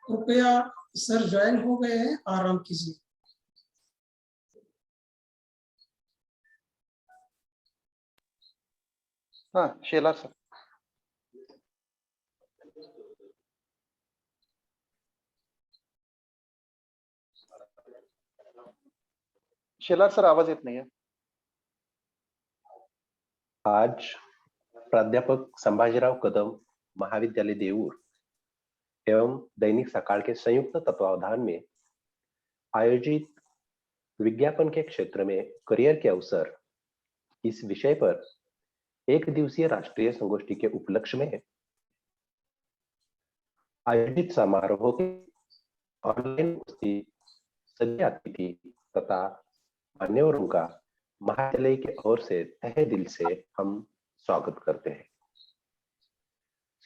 कृपया sir join हो गए हैं, आराम कीजिए। हाँ शेलार सर। शेलार सर आवाज येत नाहीये। आज प्राध्यापक संभाजीराव कदम महाविद्यालय देऊर एवं दैनिक सकाळ के संयुक्त तत्वावधान में आयोजित विज्ञापन के क्षेत्र में करियर के अवसर इस विषय पर एक दिवसीय राष्ट्रीय संगोष्ठी के उपलक्ष्य में आयोजित समारोह के ऑनलाइन उपस्थित सभी अतिथि तथा मान्यवरों का महाविद्यालय की ओर से तहे दिल से हम स्वागत करते हैं।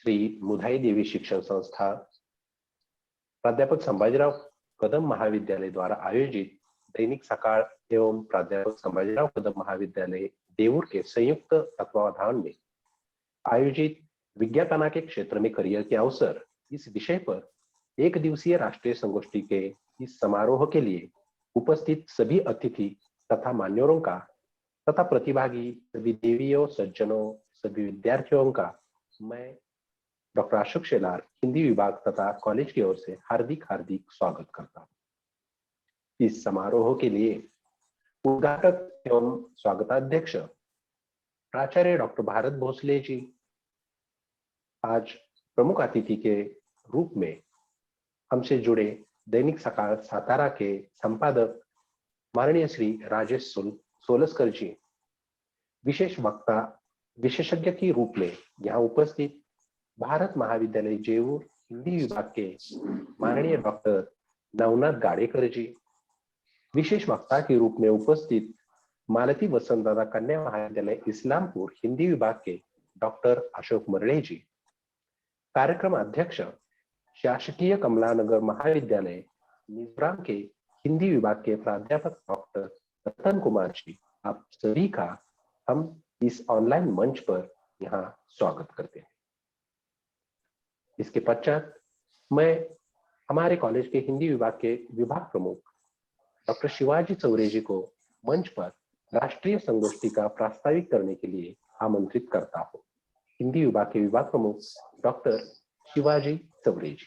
श्री मुधाई देवी शिक्षण संस्था प्राध्यापक संभाजीराव कदम महाविद्यालय द्वारा आयोजित दैनिक सकाळ एवं प्राध्यापक संभाजीराव कदम महाविद्यालय देऊर के संयुक्त तत्वावधान में आयोजित विज्ञापना के क्षेत्र में करियर के अवसर इस विषय पर एक दिवसीय राष्ट्रीय संगोष्ठी के इस समारोह के लिए उपस्थित सभी अतिथि तथा मान्यवरों का तथा प्रतिभागी सभी देवियों, सज्जनों, सभी विद्यार्थियों का मैं डॉक्टर अशोक शेलार हिंदी विभाग तथा कॉलेज की ओर से हार्दिक स्वागत करता हूं। इस समारोह के लिए उद्घाटक एवं स्वागताध्यक्ष प्राचार्य डॉक्टर भारत भोसले जी आज प्रमुख अतिथि के रूप में हमसे जुड़े दैनिक सकाळ सातारा के संपादक माननीय श्री राजेश सोलस्कर जी, विशेष वक्ता विशेषज्ञ के रूप में यहाँ उपस्थित भारत महाविद्यालय जेऊर हिंदी विभाग के माननीय डॉक्टर नवनाथ गाड़ेकर जी, विशेष वक्ता के रूप में उपस्थित मालती वसंतदादा कन्या महाविद्यालय इस्लामपुर हिंदी विभाग के डॉक्टर अशोक मरड़े जी, कार्यक्रम अध्यक्ष शासकीय कमलानगर महाविद्यालय मिजोरम के हिंदी विभाग के प्राध्यापक डॉक्टर रतन कुमार जी, आप सभी का हम इस ऑनलाइन मंच पर यहाँ स्वागत करते हैं। इसके पश्चात मैं हमारे कॉलेज के हिंदी विभाग के विभाग प्रमुख डॉक्टर शिवाजी चौरे जी को मंच पर राष्ट्रीय संगोष्ठी का प्रास्ताविक करने के लिए आमंत्रित करता हूँ। हिंदी विभाग के विभाग प्रमुख डॉक्टर शिवाजी चौरे जी।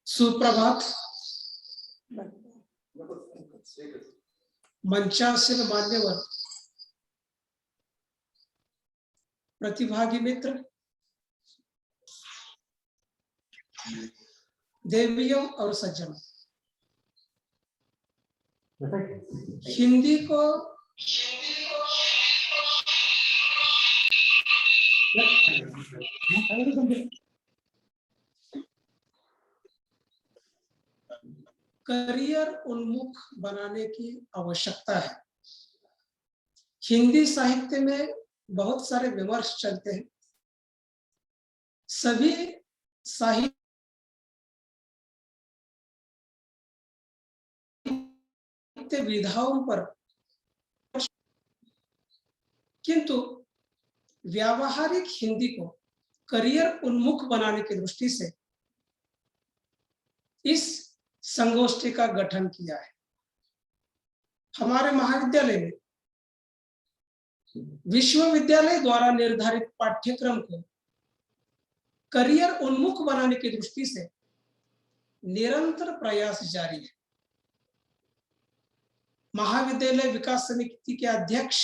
सुप्रभात। मंचासीन मान्यवर, प्रतिभागी मित्र, देवियों और सज्जनों, हिंदी को करियर उन्मुख बनाने की आवश्यकता है। हिंदी साहित्य में बहुत सारे विमर्श चलते हैं। सभी साहित्य विधाओं पर, किंतु व्यावहारिक हिंदी को करियर उन्मुख बनाने की दृष्टि से इस संगोष्ठी का गठन किया है। हमारे महाविद्यालय में विश्वविद्यालय द्वारा निर्धारित पाठ्यक्रम को करियर उन्मुख बनाने की दृष्टि से निरंतर प्रयास जारी है। महाविद्यालय विकास समिति के अध्यक्ष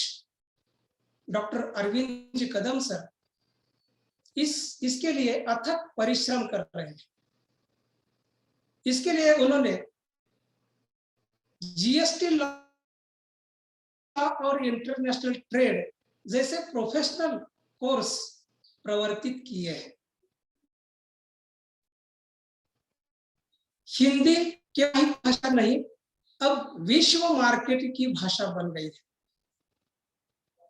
डॉक्टर अरविंद जी कदम सर इसके लिए अथक परिश्रम कर रहे हैं। इसके लिए उन्होंने जीएसटी लॉ और इंटरनेशनल ट्रेड जैसे प्रोफेशनल कोर्स प्रवर्तित किए हैं। हिंदी केवल भाषा नहीं, अब विश्व मार्केट की भाषा बन गई है।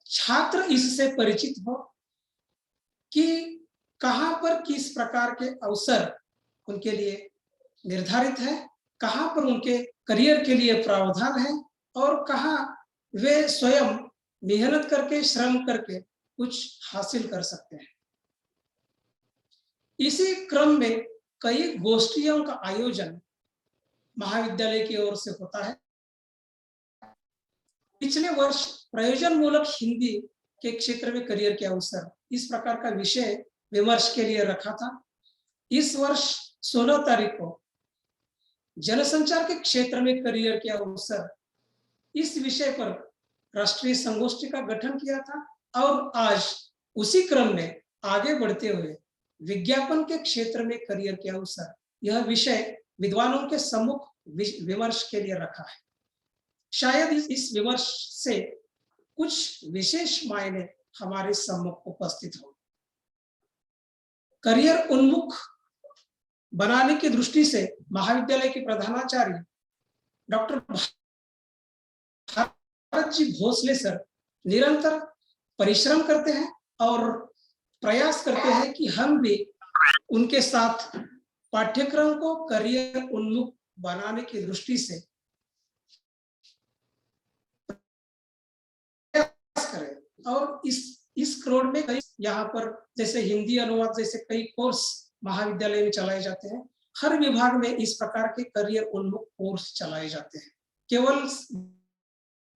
छात्र इससे परिचित हो कि कहां पर किस प्रकार के अवसर उनके लिए निर्धारित है, कहां पर उनके करियर के लिए प्रावधान है और कहां वे स्वयं मेहनत करके, श्रम करके कुछ हासिल कर सकते हैं। इसी क्रम में कई गोष्ठियों का आयोजन महाविद्यालय की ओर से होता है। पिछले वर्ष प्रयोजन मूलक हिंदी के क्षेत्र में करियर के अवसर, इस प्रकार का विषय विमर्श के लिए रखा था। इस वर्ष 16 तारीख को जनसंचार के क्षेत्र में करियर के अवसर, इस विषय पर राष्ट्रीय संगोष्ठी का गठन किया था और आज उसी क्रम में आगे बढ़ते हुए विज्ञापन के क्षेत्र में करियर के अवसर, यह विषय विद्वानों के सम्मुख विमर्श के लिए रखा है। शायद इस विमर्श से कुछ विशेष मायने हमारे सम्मुख उपस्थित हो। करियर उन्मुख बनाने की दृष्टि से महाविद्यालय के प्रधानाचार्य डॉक्टर भारत जी भोसले सर निरंतर परिश्रम करते हैं और प्रयास करते हैं कि हम भी उनके साथ पाठ्यक्रम को करियर उन्मुख बनाने की दृष्टि से प्रयास करें। और इस क्रोड में कई यहाँ पर जैसे हिंदी अनुवाद जैसे कई कोर्स महाविद्यालय में चलाए जाते हैं। हर विभाग में इस प्रकार के करियर उन्मुख कोर्स चलाए जाते हैं। केवल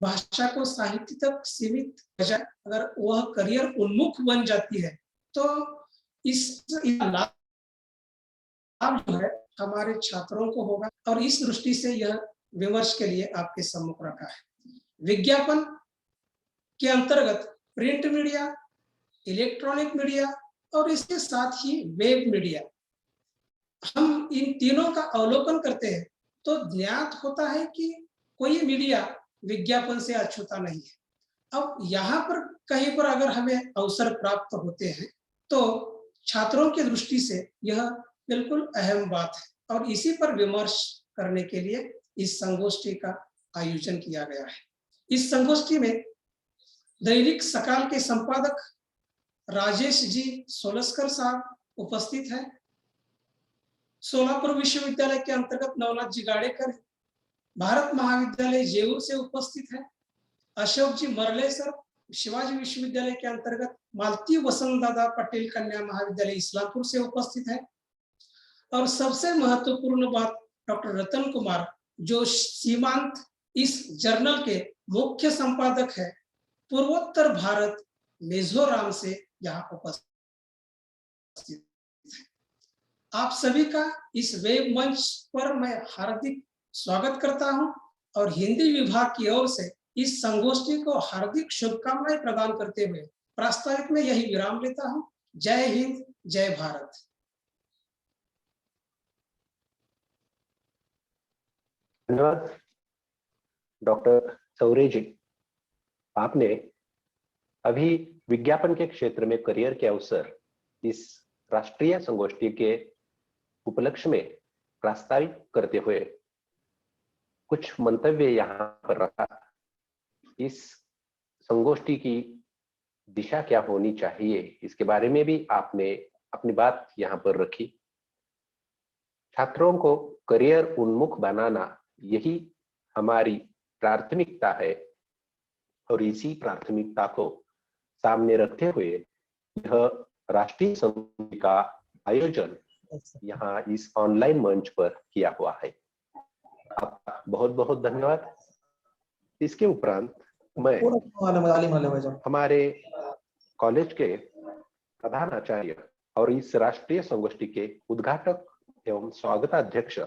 भाषा को साहित्य तक सीमित बजाय अगर वह करियर उन्मुख बन जाती है तो इस लाभ जो है हमारे छात्रों को होगा और इस दृष्टि से यह विमर्श के लिए आपके सम्मुख रखा है। विज्ञापन के अंतर्गत प्रिंट मीडिया, इलेक्ट्रॉनिक मीडिया और इसके साथ ही वेब मीडिया, हम इन तीनों का अवलोकन करते हैं तो ज्ञात होता है कि कोई मीडिया विज्ञापन से अछूता नहीं है। अब यहाँ पर कहीं पर अगर हमें अवसर प्राप्त होते हैं तो छात्रों की दृष्टि से यह बिल्कुल अहम बात है और इसी पर विमर्श करने के लिए इस संगोष्ठी का आयोजन किया गया है। इस संगोष्ठी में दैनिक सकाल के संपादक राजेश जी सोलस्कर साहब उपस्थित हैं। सोलापुर विश्वविद्यालय के अंतर्गत नवनाथ जी गाड़ेकर, भारत महाविद्यालय जेऊर से उपस्थित है। अशोक जी मरले सर शिवाजी विश्वविद्यालय के अंतर्गत मालती वसंत दादा पटेल कन्या महाविद्यालय इस्लामपुर से उपस्थित है। और सबसे महत्वपूर्ण बात, डॉक्टर रतन कुमार जो सीमांत इस जर्नल के मुख्य संपादक है, पूर्वोत्तर भारत मिजोरम से यहाँ उपस्थित है। आप सभी का इस वेब मंच पर मैं हार्दिक स्वागत करता हूं और हिंदी विभाग की ओर से इस संगोष्ठी को हार्दिक शुभकामनाएं प्रदान करते हुए प्रास्ताविक में यही विराम लेता हूं। जय हिंद, जय भारत। धन्यवाद डॉक्टर चौरे जी। आपने अभी विज्ञापन के क्षेत्र में करियर के अवसर इस राष्ट्रीय संगोष्ठी के उपलक्ष्य में प्रास्ताविक करते हुए कुछ मंतव्य यहाँ पर रखा। इस संगोष्ठी की दिशा क्या होनी चाहिए इसके बारे में भी आपने अपनी बात यहाँ पर रखी। छात्रों को करियर उन्मुख बनाना यही हमारी प्राथमिकता है और इसी प्राथमिकता को सामने रखते हुए यह राष्ट्रीय संगोष्ठी का आयोजन यहाँ इस ऑनलाइन मंच पर किया हुआ है। आपका बहुत बहुत धन्यवाद। इसके उपरांत मैं हमारे कॉलेज के प्रधानाचार्य और इस राष्ट्रीय संगोष्ठी के उद्घाटक एवं स्वागताध्यक्ष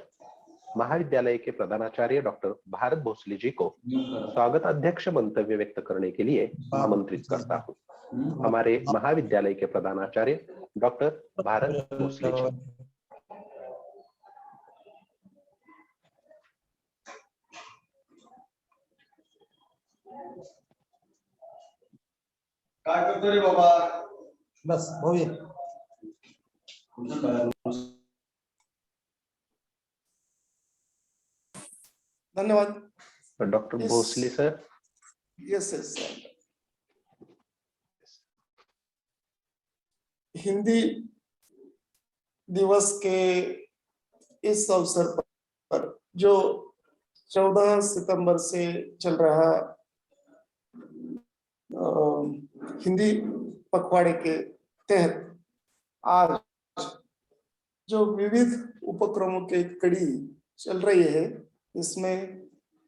महाविद्यालय के प्रधानाचार्य डॉक्टर भारत भोसले जी को स्वागताध्यक्ष मंतव्य व्यक्त करने के लिए आमंत्रित करता हूँ। हमारे महाविद्यालय के प्रधानाचार्य डॉक्टर भारत भोसले जी। काय करतो रे बाबा? बस होईल। धन्यवाद doctor Bhosle sir. Yes yes. Hindi दिवस के इस अवसर पर जो 14 सितंबर से चल रहा हिंदी पखवाड़े के तहत आज जो विविध उपक्रमों की कड़ी चल रही है, इसमें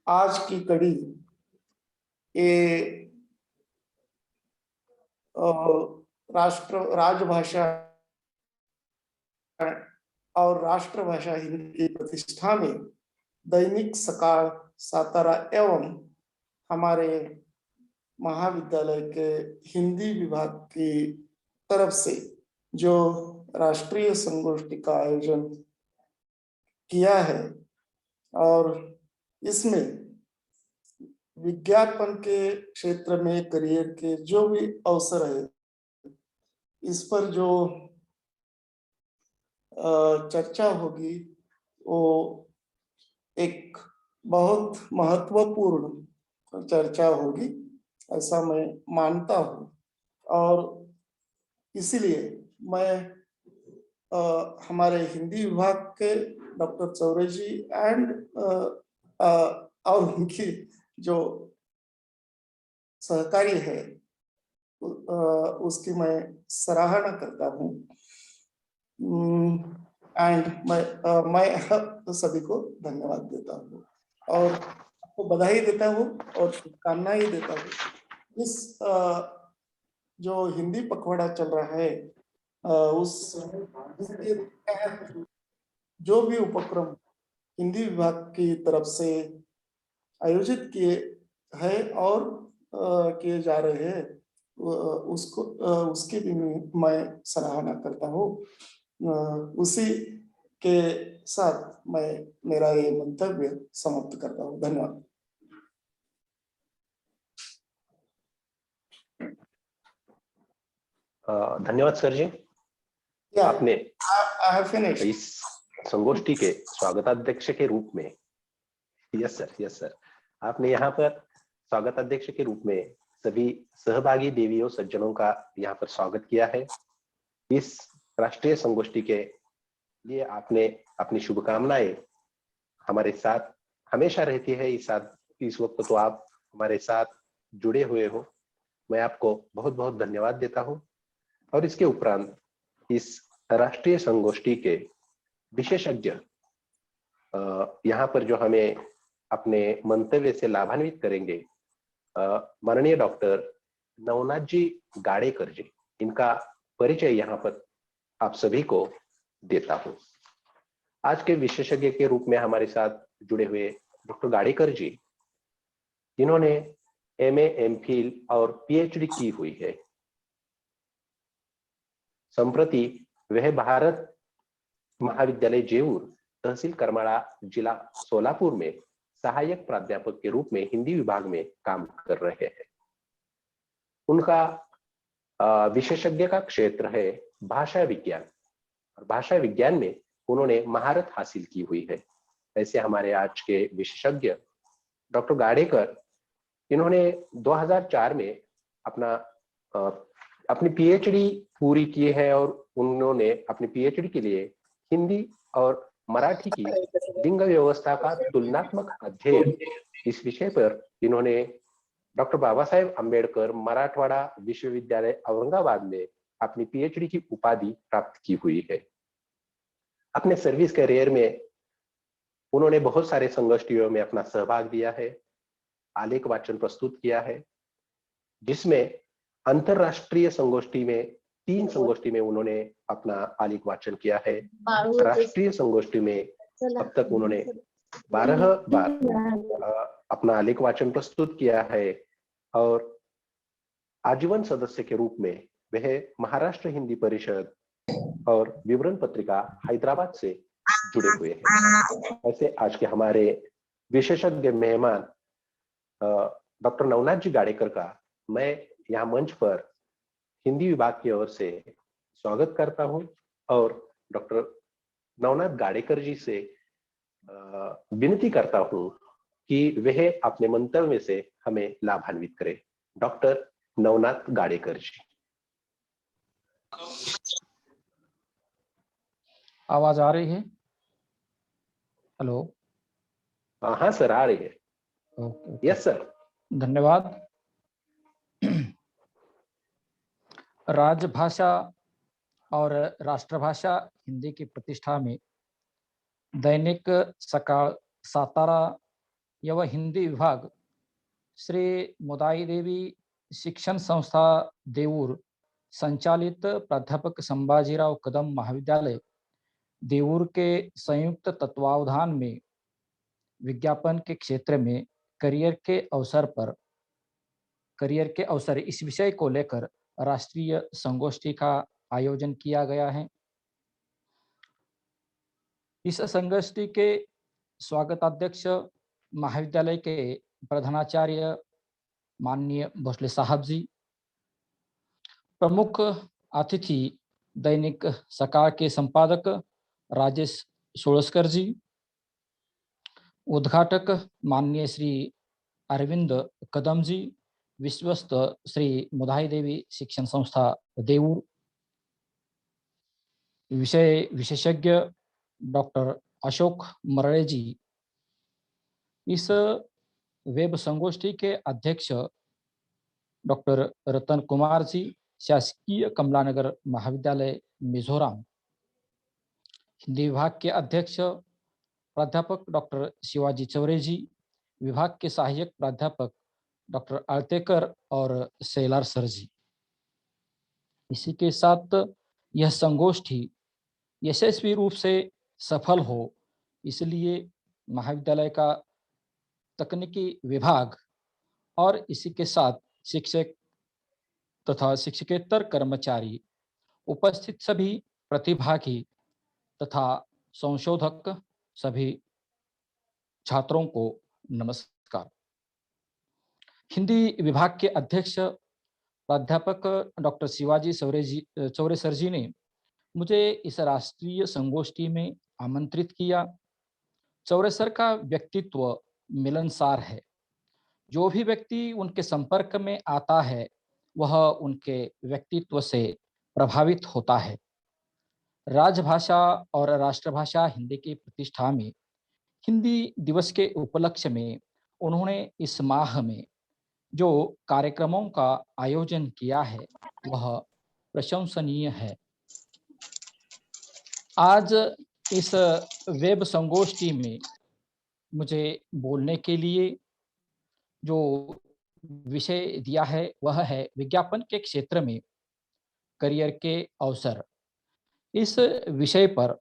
आज की कड़ी ये राजभाषा और राष्ट्रभाषा हिंदी की प्रतिष्ठा में दैनिक सकाळ सातारा एवं हमारे महाविद्यालय के हिंदी विभाग की तरफ से जो राष्ट्रीय संगोष्ठी का आयोजन किया है, और इसमें विज्ञापन के क्षेत्र में करियर के जो भी अवसर है, इस पर जो चर्चा होगी वो एक बहुत महत्वपूर्ण चर्चा होगी, ऐसा मैं मानता हूँ। और इसीलिए मैं हमारे हिंदी विभाग के डॉक्टर चौरे जी और उनकी जो सहकारी है उसकी मैं सराहना करता हूँ। एंड मैं सभी को धन्यवाद देता हूँ और आपको बधाई देता हूँ और शुभकामनाएं देता हूँ। इस जो हिंदी पखवाड़ा चल रहा है, उस जो भी उपक्रम हिंदी विभाग की तरफ से आयोजित किए हैं और किए जा रहे हैं, उसकी भी मैं सराहना करता हूँ। उसी के साथ मैं मेरा ये मंतव्य समाप्त करता हूँ। धन्यवाद। धन्यवाद सर जी। आपने इस संगोष्ठी के स्वागताध्यक्ष के रूप में, यस सर, आपने यहाँ पर स्वागताध्यक्ष के रूप में सभी सहभागी देवियों सज्जनों का यहाँ पर स्वागत किया है। इस राष्ट्रीय संगोष्ठी के लिए आपने अपनी शुभकामनाएं हमारे साथ हमेशा रहती है। इस वक्त तो आप हमारे साथ जुड़े हुए हो, मैं आपको बहुत बहुत धन्यवाद देता हूं। और इसके उपरांत इस राष्ट्रीय संगोष्ठी के विशेषज्ञ यहाँ पर जो हमें अपने मंतव्य से लाभान्वित करेंगे, माननीय डॉक्टर नवनाथ जी गाड़ेकर जी, इनका परिचय यहाँ पर आप सभी को देता हूँ। आज के विशेषज्ञ के रूप में हमारे साथ जुड़े हुए डॉक्टर गाड़ेकर जी, इन्होंने MA, MPhil और PhD की हुई है। संप्रति वह भारत महाविद्यालय जेऊर, तहसील करमाड़ा, जिला सोलापुर में सहायक प्राध्यापक के रूप में हिंदी विभाग में काम कर रहे हैं। उनका विशेषज्ञ का क्षेत्र है भाषा विज्ञान, और भाषा विज्ञान में उन्होंने महारत हासिल की हुई है। ऐसे हमारे आज के विशेषज्ञ डॉक्टर गाड़ेकर, इन्होंने 2004 में अपनी PhD पूरी की है और उन्होंने अपनी PhD के लिए हिंदी और मराठी की लिंग व्यवस्था का तुलनात्मक अध्ययन, इस विषय पर इन्होंने डॉक्टर बाबा साहेब अम्बेडकर मराठवाड़ा विश्वविद्यालय औरंगाबाद में अपनी PhD की उपाधि प्राप्त की हुई है। अपने सर्विस करियर में उन्होंने बहुत सारे संगोष्ठियों में अपना सहभाग दिया है, आलेख वाचन प्रस्तुत किया है, जिसमें अंतरराष्ट्रीय संगोष्ठी में 3 संगोष्ठी में उन्होंने अपना आलेख वाचन किया है। राष्ट्रीय संगोष्ठी में अब तक उन्होंने 12 बार अपना आलेख वाचन प्रस्तुत किया है, और आजीवन सदस्य के रूप में वह महाराष्ट्र हिंदी परिषद और विवरण पत्रिका हैदराबाद से जुड़े हुए हैं। ऐसे आज के हमारे विशेषज्ञ मेहमान डॉक्टर नवनाथ जी गाड़ेकर का मैं यहाँ मंच पर हिंदी विभाग की ओर से स्वागत करता हूँ, और डॉक्टर नवनाथ गाड़ेकर जी से विनती करता हूँ कि वह अपने मंतव्य से हमें लाभान्वित करें। डॉक्टर नवनाथ गाड़ेकर जी। आवाज आ रही है? हेलो। हाँ सर, आ रही है। ओके। Yes sir. धन्यवाद। राजभाषा और राष्ट्रभाषा हिंदी की प्रतिष्ठा में दैनिक सकाळ सातारा यव हिंदी विभाग श्री मुदाई देवी शिक्षण संस्था देऊर संचालित प्राध्यापक संभाजीराव कदम महाविद्यालय देऊर के संयुक्त तत्वावधान में विज्ञापन के क्षेत्र में करियर के अवसर इस विषय को लेकर राष्ट्रीय संगोष्ठी का आयोजन किया गया है। इस संगोष्ठी के स्वागताध्यक्ष महाविद्यालय के प्रधानाचार्य माननीय भोसले साहब जी, प्रमुख अतिथि दैनिक सकाळ के संपादक राजेश सोळसकर जी, उद्घाटक माननीय श्री अरविंद कदम जी, विश्वस्त श्री मुदाई देवी शिक्षण संस्था देऊर, विषय विशेषज्ञ डॉक्टर अशोक मरळे जी। इस वेब संगोष्ठी के अध्यक्ष डॉक्टर रतन कुमार जी, शासकीय कमलानगर महाविद्यालय मिजोरम। हिंदी विभाग के अध्यक्ष प्राध्यापक डॉक्टर शिवाजी चौरे जी, विभाग के सहायक प्राध्यापक डॉक्टर आलतेकर और सेलार सर जी। इसी के साथ यह संगोष्ठी यशस्वी रूप से सफल हो, इसलिए महाविद्यालय का तकनीकी विभाग और इसी के साथ शिक्षक तथा शिक्षकेतर कर्मचारी, उपस्थित सभी प्रतिभागी तथा संशोधक सभी छात्रों को नमस्कार। हिंदी विभाग के अध्यक्ष प्राध्यापक डॉक्टर शिवाजी चौरे सर जी ने मुझे इस राष्ट्रीय संगोष्ठी में आमंत्रित किया। चौरे सर का व्यक्तित्व मिलनसार है। जो भी व्यक्ति उनके संपर्क में आता है वह उनके व्यक्तित्व से प्रभावित होता है। राजभाषा और राष्ट्रभाषा हिंदी की प्रतिष्ठा में हिंदी दिवस के उपलक्ष्य में उन्होंने इस माह में जो कार्यक्रमों का आयोजन किया है वह प्रशंसनीय है। आज इस वेब संगोष्ठी में मुझे बोलने के लिए जो विषय दिया है वह है विज्ञापन के क्षेत्र में करियर के अवसर। इस विषय पर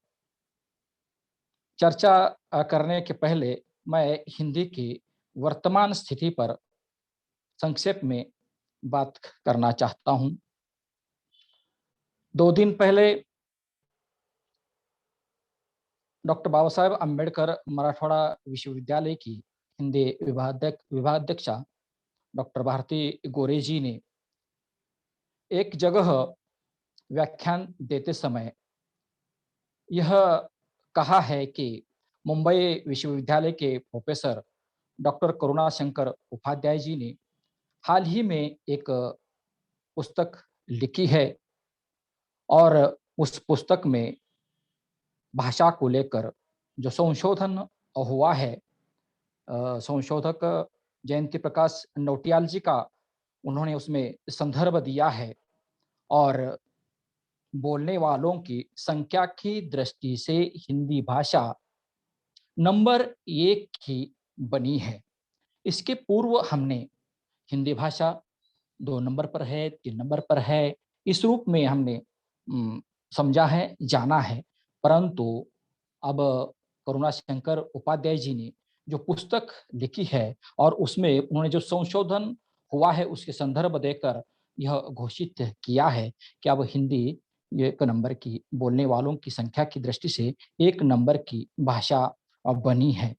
चर्चा करने के पहले मैं हिंदी की वर्तमान स्थिति पर संक्षेप में बात करना चाहता हूं। 2 दिन पहले डॉक्टर बाबा साहेब अम्बेडकर मराठवाड़ा विश्वविद्यालय की हिंदी विभागाध्यक्षा डॉक्टर भारती गोरे जी ने एक जगह व्याख्यान देते समय यह कहा है कि मुंबई विश्वविद्यालय के प्रोफेसर डॉक्टर करुणाशंकर उपाध्याय जी ने हाल ही में एक पुस्तक लिखी है और उस पुस्तक में भाषा को लेकर जो संशोधन हुआ है, संशोधक जयंती प्रकाश नौटियाल जी का उन्होंने उसमें संदर्भ दिया है और बोलने वालों की संख्या की दृष्टि से हिंदी भाषा नंबर 1 की बनी है। इसके पूर्व हमने हिंदी भाषा 2 नंबर पर है, 3 नंबर पर है, इस रूप में हमने समझा है, जाना है। परंतु अब करुणाशंकर उपाध्याय जी ने जो पुस्तक लिखी है और उसमें उन्होंने जो संशोधन हुआ है उसके संदर्भ देकर यह घोषित किया है कि अब हिंदी 1 नंबर की बोलने वालों की संख्या की दृष्टि से 1 नंबर की भाषा बनी है।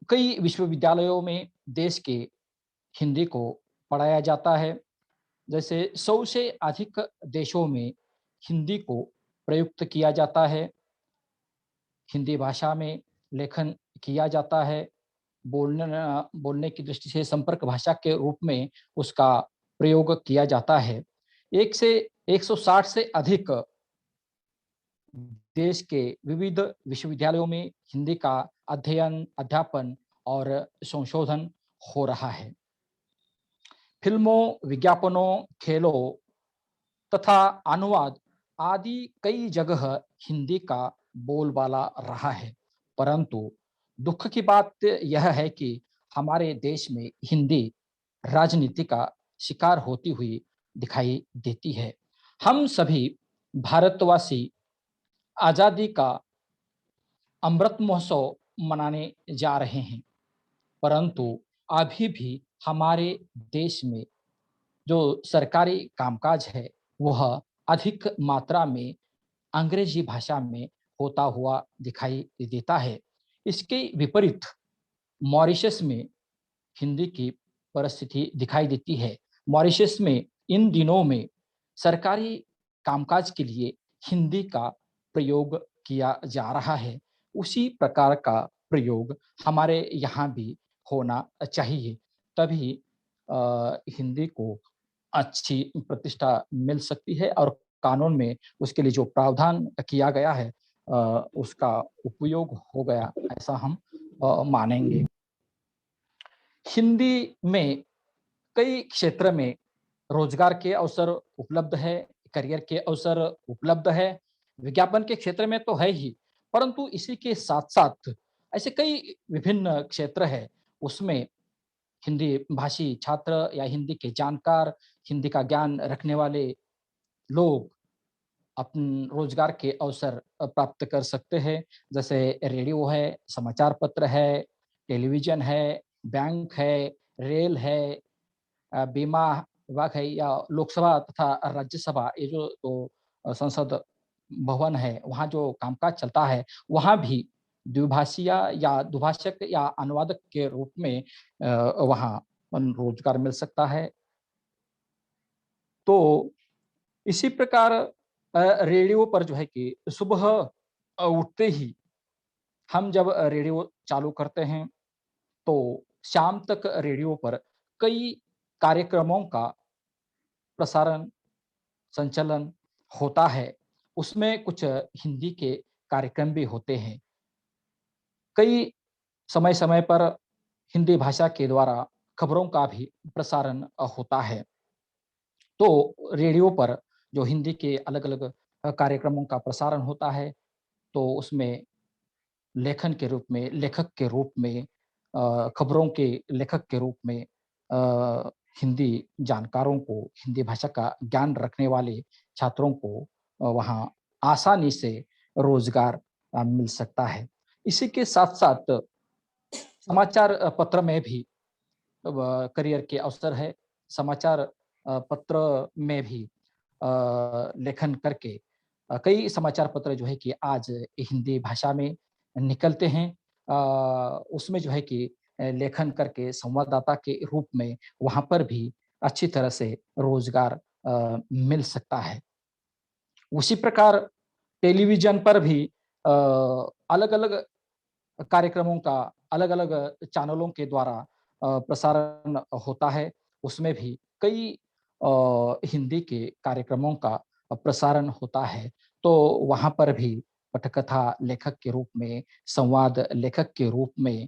कई विश्वविद्यालयों में देश के हिंदी को पढ़ाया जाता है। जैसे 100 से अधिक देशों में हिंदी को प्रयुक्त किया जाता है। हिंदी भाषा में लेखन किया जाता है। बोलने की दृष्टि से संपर्क भाषा के रूप में उसका प्रयोग किया जाता है। 160 से अधिक देश के विविध विश्वविद्यालयों में हिंदी का अध्ययन, अध्यापन और संशोधन हो रहा है। फिल्मों, विज्ञापनों, खेलों तथा अनुवाद आदि कई जगह हिंदी का बोलबाला रहा है। परंतु दुख की बात यह है कि हमारे देश में हिंदी राजनीति का शिकार होती हुई दिखाई देती है। हम सभी भारतवासी आजादी का अमृत महोत्सव मनाने जा रहे हैं, परंतु अभी भी हमारे देश में जो सरकारी कामकाज है वह अधिक मात्रा में अंग्रेजी भाषा में होता हुआ दिखाई देता है। इसके विपरीत मॉरिशस में हिंदी की परिस्थिति दिखाई देती है। मॉरिशस में इन दिनों में सरकारी कामकाज के लिए हिंदी का प्रयोग किया जा रहा है। उसी प्रकार का प्रयोग हमारे यहाँ भी होना चाहिए, तभी हिंदी को अच्छी प्रतिष्ठा मिल सकती है और कानून में उसके लिए जो प्रावधान किया गया है उसका उपयोग हो गया, ऐसा हम मानेंगे। हिंदी में कई क्षेत्र में रोजगार के अवसर उपलब्ध है, करियर के अवसर उपलब्ध है, विज्ञापन के क्षेत्र में तो है ही, परंतु इसी के साथ-साथ ऐसे कई विभिन्न क्षेत्र है, उसमें हिंदी भाषी छात्र या हिंदी के जानकार, हिंदी का ज्ञान रखने वाले लोग अपन रोजगार के अवसर प्राप्त कर सकते हैं। जैसे रेडियो है, समाचार पत्र है, टेलीविज़न है, बैंक है, रेल है, बीमा विभाग है या लोकसभा तथा राज्यसभा, ये जो तो संसद भवन है, वहाँ जो कामकाज चलता है, वहाँ भी द्विभाषीय या दुभाषक या अनुवादक के रूप में वहाँ रोजगार मिल सकता है। तो इसी प्रकार रेडियो पर जो है कि सुबह उठते ही हम जब रेडियो चालू करते हैं, तो शाम तक रेडियो पर कई कार्यक्रमों का प्रसारण, संचालन होता है। उसमें कुछ हिंदी के कार्यक्रम भी होते हैं। कई समय-समय पर हिंदी भाषा के द्वारा खबरों का भी प्रसारण होता है। तो रेडियो पर जो हिंदी के अलग-अलग कार्यक्रमों का प्रसारण होता है, तो उसमें लेखन के रूप में, लेखक के रूप में खबरों के लेखक के रूप में हिंदी जानकारों को, हिंदी भाषा का ज्ञान रखने वाले छात्रों को वहाँ आसानी से रोज़गार मिल सकता है। इसी के साथ-साथ समाचार पत्र में भी करियर के अवसर है। समाचार पत्र में भी लेखन करके कई समाचार पत्र जो है कि आज हिंदी भाषा में निकलते हैं। उसमें जो है कि लेखन करके संवाददाता के रूप में वहाँ पर भी अच्छी तरह से रोज़गार मिल सकता है। उसी प्रकार टेलीविज़न पर भी अलग-अलग कार्यक्रमों का अलग-अलग चैनलों के द्वारा प्रसारण होता है। उसमें भी कई हिंदी के कार्यक्रमों का प्रसारण होता है। तो वहाँ पर भी पटकथा लेखक के रूप में, संवाद लेखक के रूप में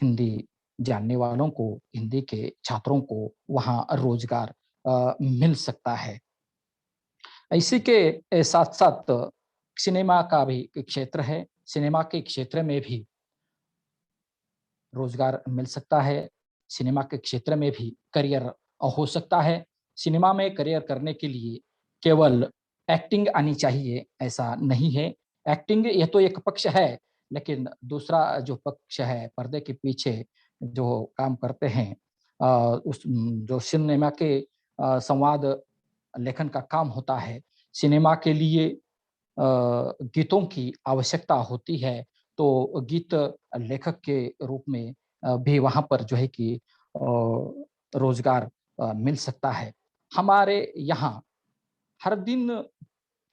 हिंदी जानने वालों को, हिंदी के छात्रों को वहाँ रोज़गार मिल सकता है। इसी के साथ-साथ सिनेमा का भी एक क्षेत्र है। सिनेमा के क्षेत्र में भी रोज़गार मिल सकता है। सिनेमा के क्षेत्र में भी करियर हो सकता है। सिनेमा में करियर करने के लिए केवल एक्टिंग आनी चाहिए, ऐसा नहीं है। एक्टिंग ये तो एक पक्ष है, लेकिन दूसरा जो पक्ष है, पर्दे के पीछे जो काम करते हैं जो सिनेमा के संवाद लेखन का काम होता है, सिनेमा के लिए गीतों की आवश्यकता होती है, तो गीत लेखक के रूप में भी वहाँ पर जो है कि रोज़गार मिल सकता है। हमारे यहाँ हर दिन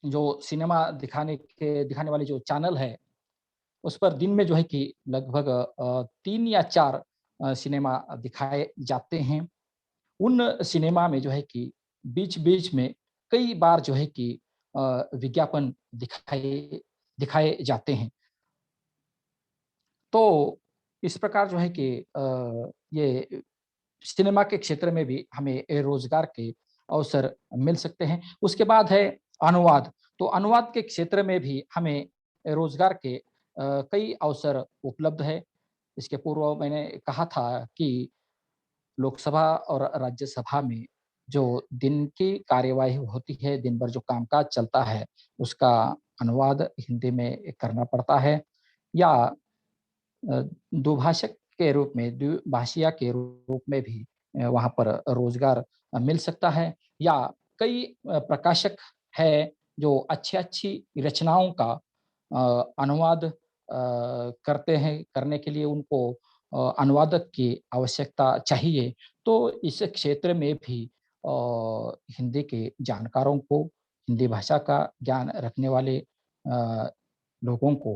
जो सिनेमा दिखाने वाले जो चैनल है, उस पर दिन में जो है कि लगभग 3 या 4 सिनेमा दिखाए जाते हैं। उन सिनेमा में जो है कि बीच-बीच में कई बार जो है कि विज्ञापन दिखाए जाते हैं। तो इस प्रकार जो है कि ये सिनेमा के क्षेत्र में भी हमें रोजगार के अवसर मिल सकते हैं। उसके बाद है अनुवाद। तो अनुवाद के क्षेत्र में भी हमें रोजगार के कई अवसर उपलब्ध है। इसके पूर्व मैंने कहा था कि लोकसभा और राज्यसभा में जो दिन की कार्यवाही होती है, दिन भर जो कामकाज चलता है, उसका अनुवाद हिंदी में करना पड़ता है, या दुभाषक के रूप में, द्विभाषिया के रूप में भी वहाँ पर रोजगार मिल सकता है, या कई प्रकाशक है जो अच्छी-अच्छी रचनाओं का अनुवाद करते हैं, करने के लिए उनको अनुवादक की आवश्यकता चाहिए। तो इस क्षेत्र में भी हिंदी के जानकारों को, हिंदी भाषा का ज्ञान रखने वाले लोगों को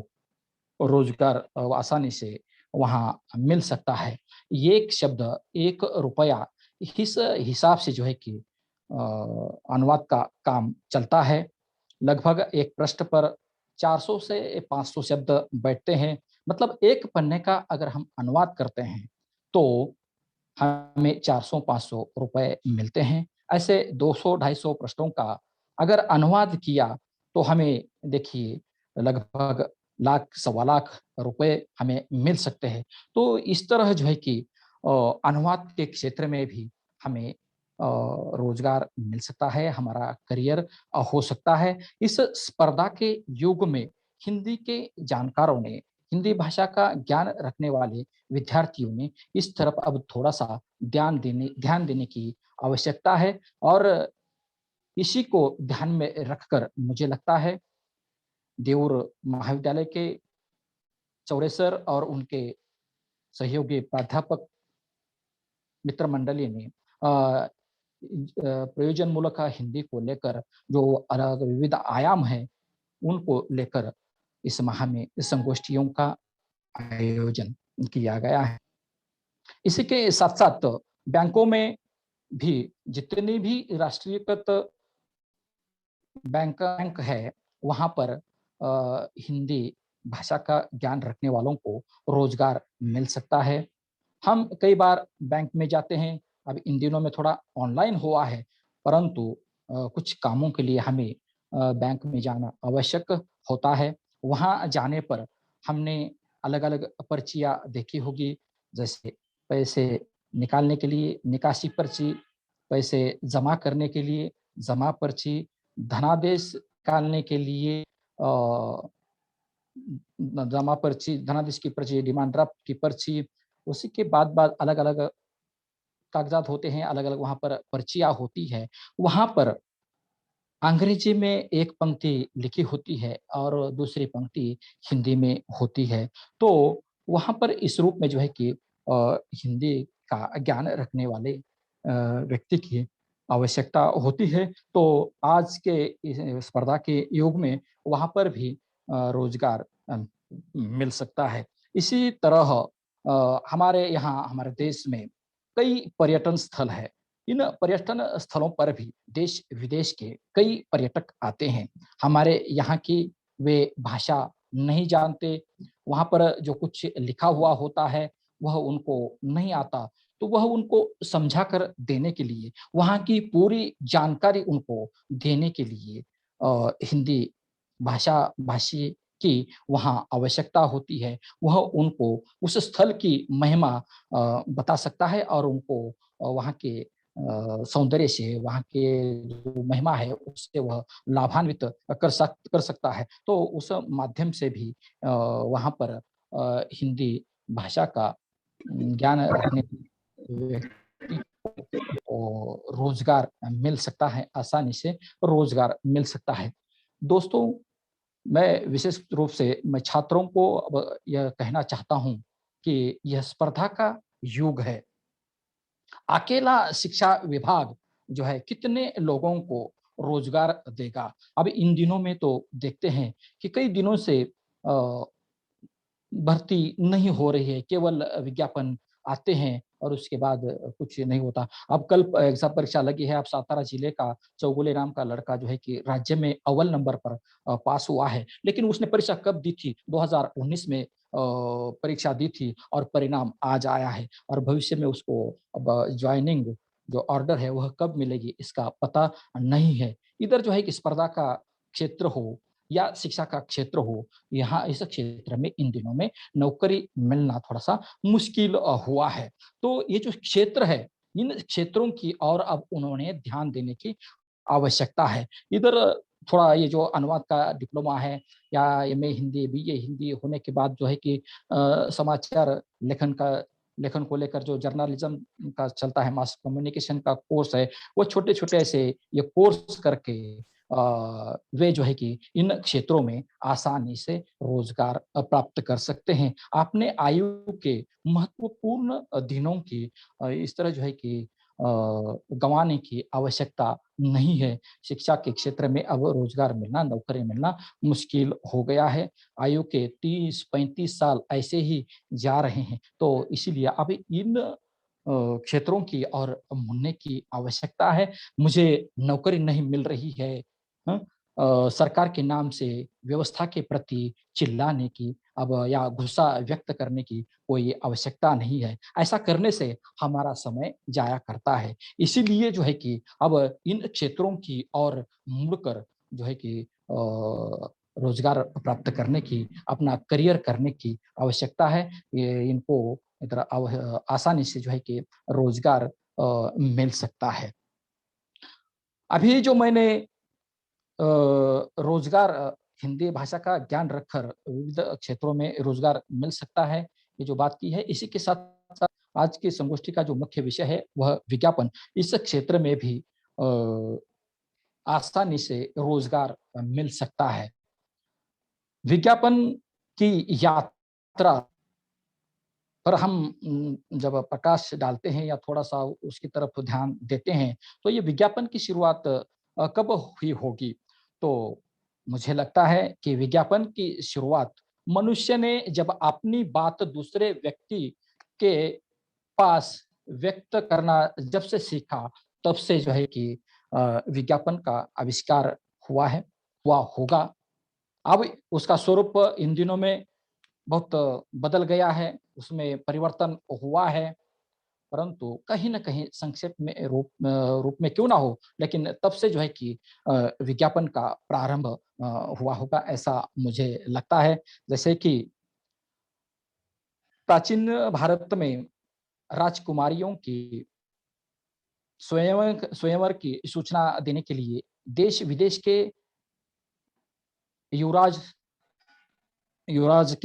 रोजगार आसानी से वहाँ मिल सकता है। ये एक शब्द, ₹1 इस हिसाब से जो है कि अनुवाद का काम चलता है। लगभग एक पृष्ठ पर 400 से 500 शब्द बैठते हैं। मतलब एक पन्ने का अगर हम अनुवाद करते हैं, तो हमें 400-500 रुपए मिलते हैं। ऐसे 200-250 पृष्ठों का अगर अनुवाद किया, तो हमें देखिए लगभग लाख, सवा लाख रुपए हमें मिल सकते हैं। तो इस तरह जो है कि अनुवाद के क्षेत्र में भी हमें रोजगार मिल सकता है, हमारा करियर हो सकता है। इस स्पर्धा के युग में हिंदी के जानकारों ने, हिंदी भाषा का ज्ञान रखने वाले विद्यार्थियों ने इस तरफ अब थोड़ा-सा ध्यान देने की आवश्यकता है, और इसी को ध्यान में रखकर मुझे लगता है देऊर महाविद्यालय के चौरेसर और उनके सहयोगी प्राध्यापक मित्र मंडली ने प्रयोजनमूलक हिंदी को लेकर जो अलग विविध आयाम हैं, उनको लेकर इस माह में संगोष्ठियों का आयोजन किया गया है। इसी के साथ-साथ बैंकों में भी जितनी भी राष्ट्रीयकृत बैंक है, वहाँ पर हिंदी भाषा का ज्ञान रखने वालों को रोजगार मिल सकता है। हम कई बार बैंक में जाते हैं, अब इन दिनों में थोड़ा ऑनलाइन हुआ है, परंतु कुछ कामों के लिए हमें बैंक में जाना आवश्यक होता है। वहाँ जाने पर हमने अलग-अलग पर्चियाँ देखी होगी, जैसे पैसे निकालने के लिए निकासी पर्ची, पैसे जमा करने के लिए जमा पर्ची, धनादेश निकालने के लिए जमा पर्ची, धनादेश की पर्ची, डिमांड ड्राफ्ट की पर्ची, उसी के बाद अलग-अलग कागज़ात होते हैं, अलग-अलग वहाँ पर पर्चियाँ होती है। वहाँ पर अंग्रेजी में एक पंक्ति लिखी होती है और दूसरी पंक्ति हिंदी में होती है। तो वहाँ पर इस रूप में जो है कि हिंदी का ज्ञान रखने वाले व्यक्ति की आवश्यकता होती है। तो आज के इस स्पर्धा के युग में वहाँ पर भी रोज़गार मिल सकता है। इसी तरह हमारे यहाँ, हमारे देश में कई पर्यटन स्थल है। इन पर्यटन स्थलों पर भी देश-विदेश के कई पर्यटक आते हैं। हमारे यहाँ की वे भाषा नहीं जानते, वहाँ पर जो कुछ लिखा हुआ होता है, वह उनको नहीं आता, तो वह उनको समझा कर देने के लिए, वहाँ की पूरी जानकारी उनको देने के लिए हिंदी भाषी की वहाँ आवश्यकता होती है। वह उनको उस स्थल की महिमा बता सकता है, और उनको वहाँ के सौंदर्य से, वहाँ के जो महिमा है, उससे वह लाभान्वित कर सकता है। तो उस माध्यम से भी वहाँ पर हिंदी भाषा का ज्ञान रखने व्यक्ति को रोज़गार मिल सकता है, आसानी से रोज़गार मिल सकता है। दोस्तों, मैं विशेष रूप से मैं छात्रों को अब यह कहना चाहता हूँ कि यह स्पर्धा का युग है। अकेला शिक्षा विभाग जो है कितने लोगों को रोजगार देगा। अब इन दिनों में तो देखते हैं कि कई दिनों से भर्ती नहीं हो रही है, केवल विज्ञापन आते हैं और उसके बाद कुछ नहीं होता। अब कल एग्जाम परीक्षा लगी है, अब सातारा जिले का चौगुले नाम का लड़का जो है कि राज्य में अव्वल नंबर पर पास हुआ है, लेकिन उसने परीक्षा कब दी थी? 2019 में परीक्षा दी थी और परिणाम आज आया है, और भविष्य में उसको अब ज्वाइनिंग जो ऑर्डर है वह कब मिलेगी इसका पता नहीं है। इधर जो है कि स्पर्धा का क्षेत्र हो या शिक्षा का क्षेत्र हो, यहाँ इस क्षेत्र में इन दिनों में नौकरी मिलना थोड़ा-सा मुश्किल हुआ है। तो ये जो क्षेत्र है, इन क्षेत्रों की ओर अब उन्होंने ध्यान देने की आवश्यकता है। इधर थोड़ा ये जो अनुवाद का डिप्लोमा है या एमए हिंदी, बीए हिंदी होने के बाद जो है कि समाचार लेखन को लेकर जो जर्नलिज्म का चलता है, मास कम्युनिकेशन का कोर्स है, वो छोटे-छोटे ऐसे ये कोर्स करके वे जो है कि इन क्षेत्रों में आसानी से रोजगार प्राप्त कर सकते हैं। आपने आयु के महत्वपूर्ण दिनों की इस तरह जो है कि गँवाने की आवश्यकता नहीं है। शिक्षा के क्षेत्र में अब रोजगार मिलना, नौकरी मिलना मुश्किल हो गया है। आयु के 30-35 साल ऐसे ही जा रहे हैं। तो इसीलिए अब इन क्षेत्रों की ओर मुड़ने की आवश्यकता है। मुझे नौकरी नहीं मिल रही है, हाँ? सरकार के नाम से व्यवस्था के प्रति चिल्लाने की अब या गुस्सा व्यक्त करने की कोई आवश्यकता नहीं है। ऐसा करने से हमारा समय जाया करता है। इसीलिए जो है कि अब इन क्षेत्रों की ओर मुड़कर जो है कि रोजगार प्राप्त करने की, अपना करियर करने की आवश्यकता है। ये इनको इधर आसानी से जो है कि रोजगार मिल सकता है। अभी जो मैंने रोजगार हिंदी भाषा का ज्ञान रखकर विविध क्षेत्रों में रोजगार मिल सकता है, ये जो बात की है, इसी के साथ-साथ आज की संगोष्ठी का जो मुख्य विषय है वह विज्ञापन। इस क्षेत्र में भी अ, आसानी से रोजगार मिल सकता है। विज्ञापन की यात्रा पर हम जब प्रकाश डालते हैं या थोड़ा-सा उसकी तरफ ध्यान देते हैं, तो ये विज्ञापन की शुरुआत कब हुई होगी? तो मुझे लगता है कि विज्ञापन की शुरुआत मनुष्य ने जब अपनी बात दूसरे व्यक्ति के पास व्यक्त करना जब से सीखा, तब से जो है कि विज्ञापन का आविष्कार हुआ होगा। अब उसका स्वरूप इन दिनों में बहुत बदल गया है, उसमें परिवर्तन हुआ है, परंतु कहीं न कहीं संक्षेप में रूप में क्यों ना हो, लेकिन तब से जो है कि विज्ञापन का प्रारंभ हुआ होगा, ऐसा मुझे लगता है। जैसे कि प्राचीन भारत में राजकुमारियों की स्वयंवर की सूचना देने के लिए देश-विदेश के युवराज युवराज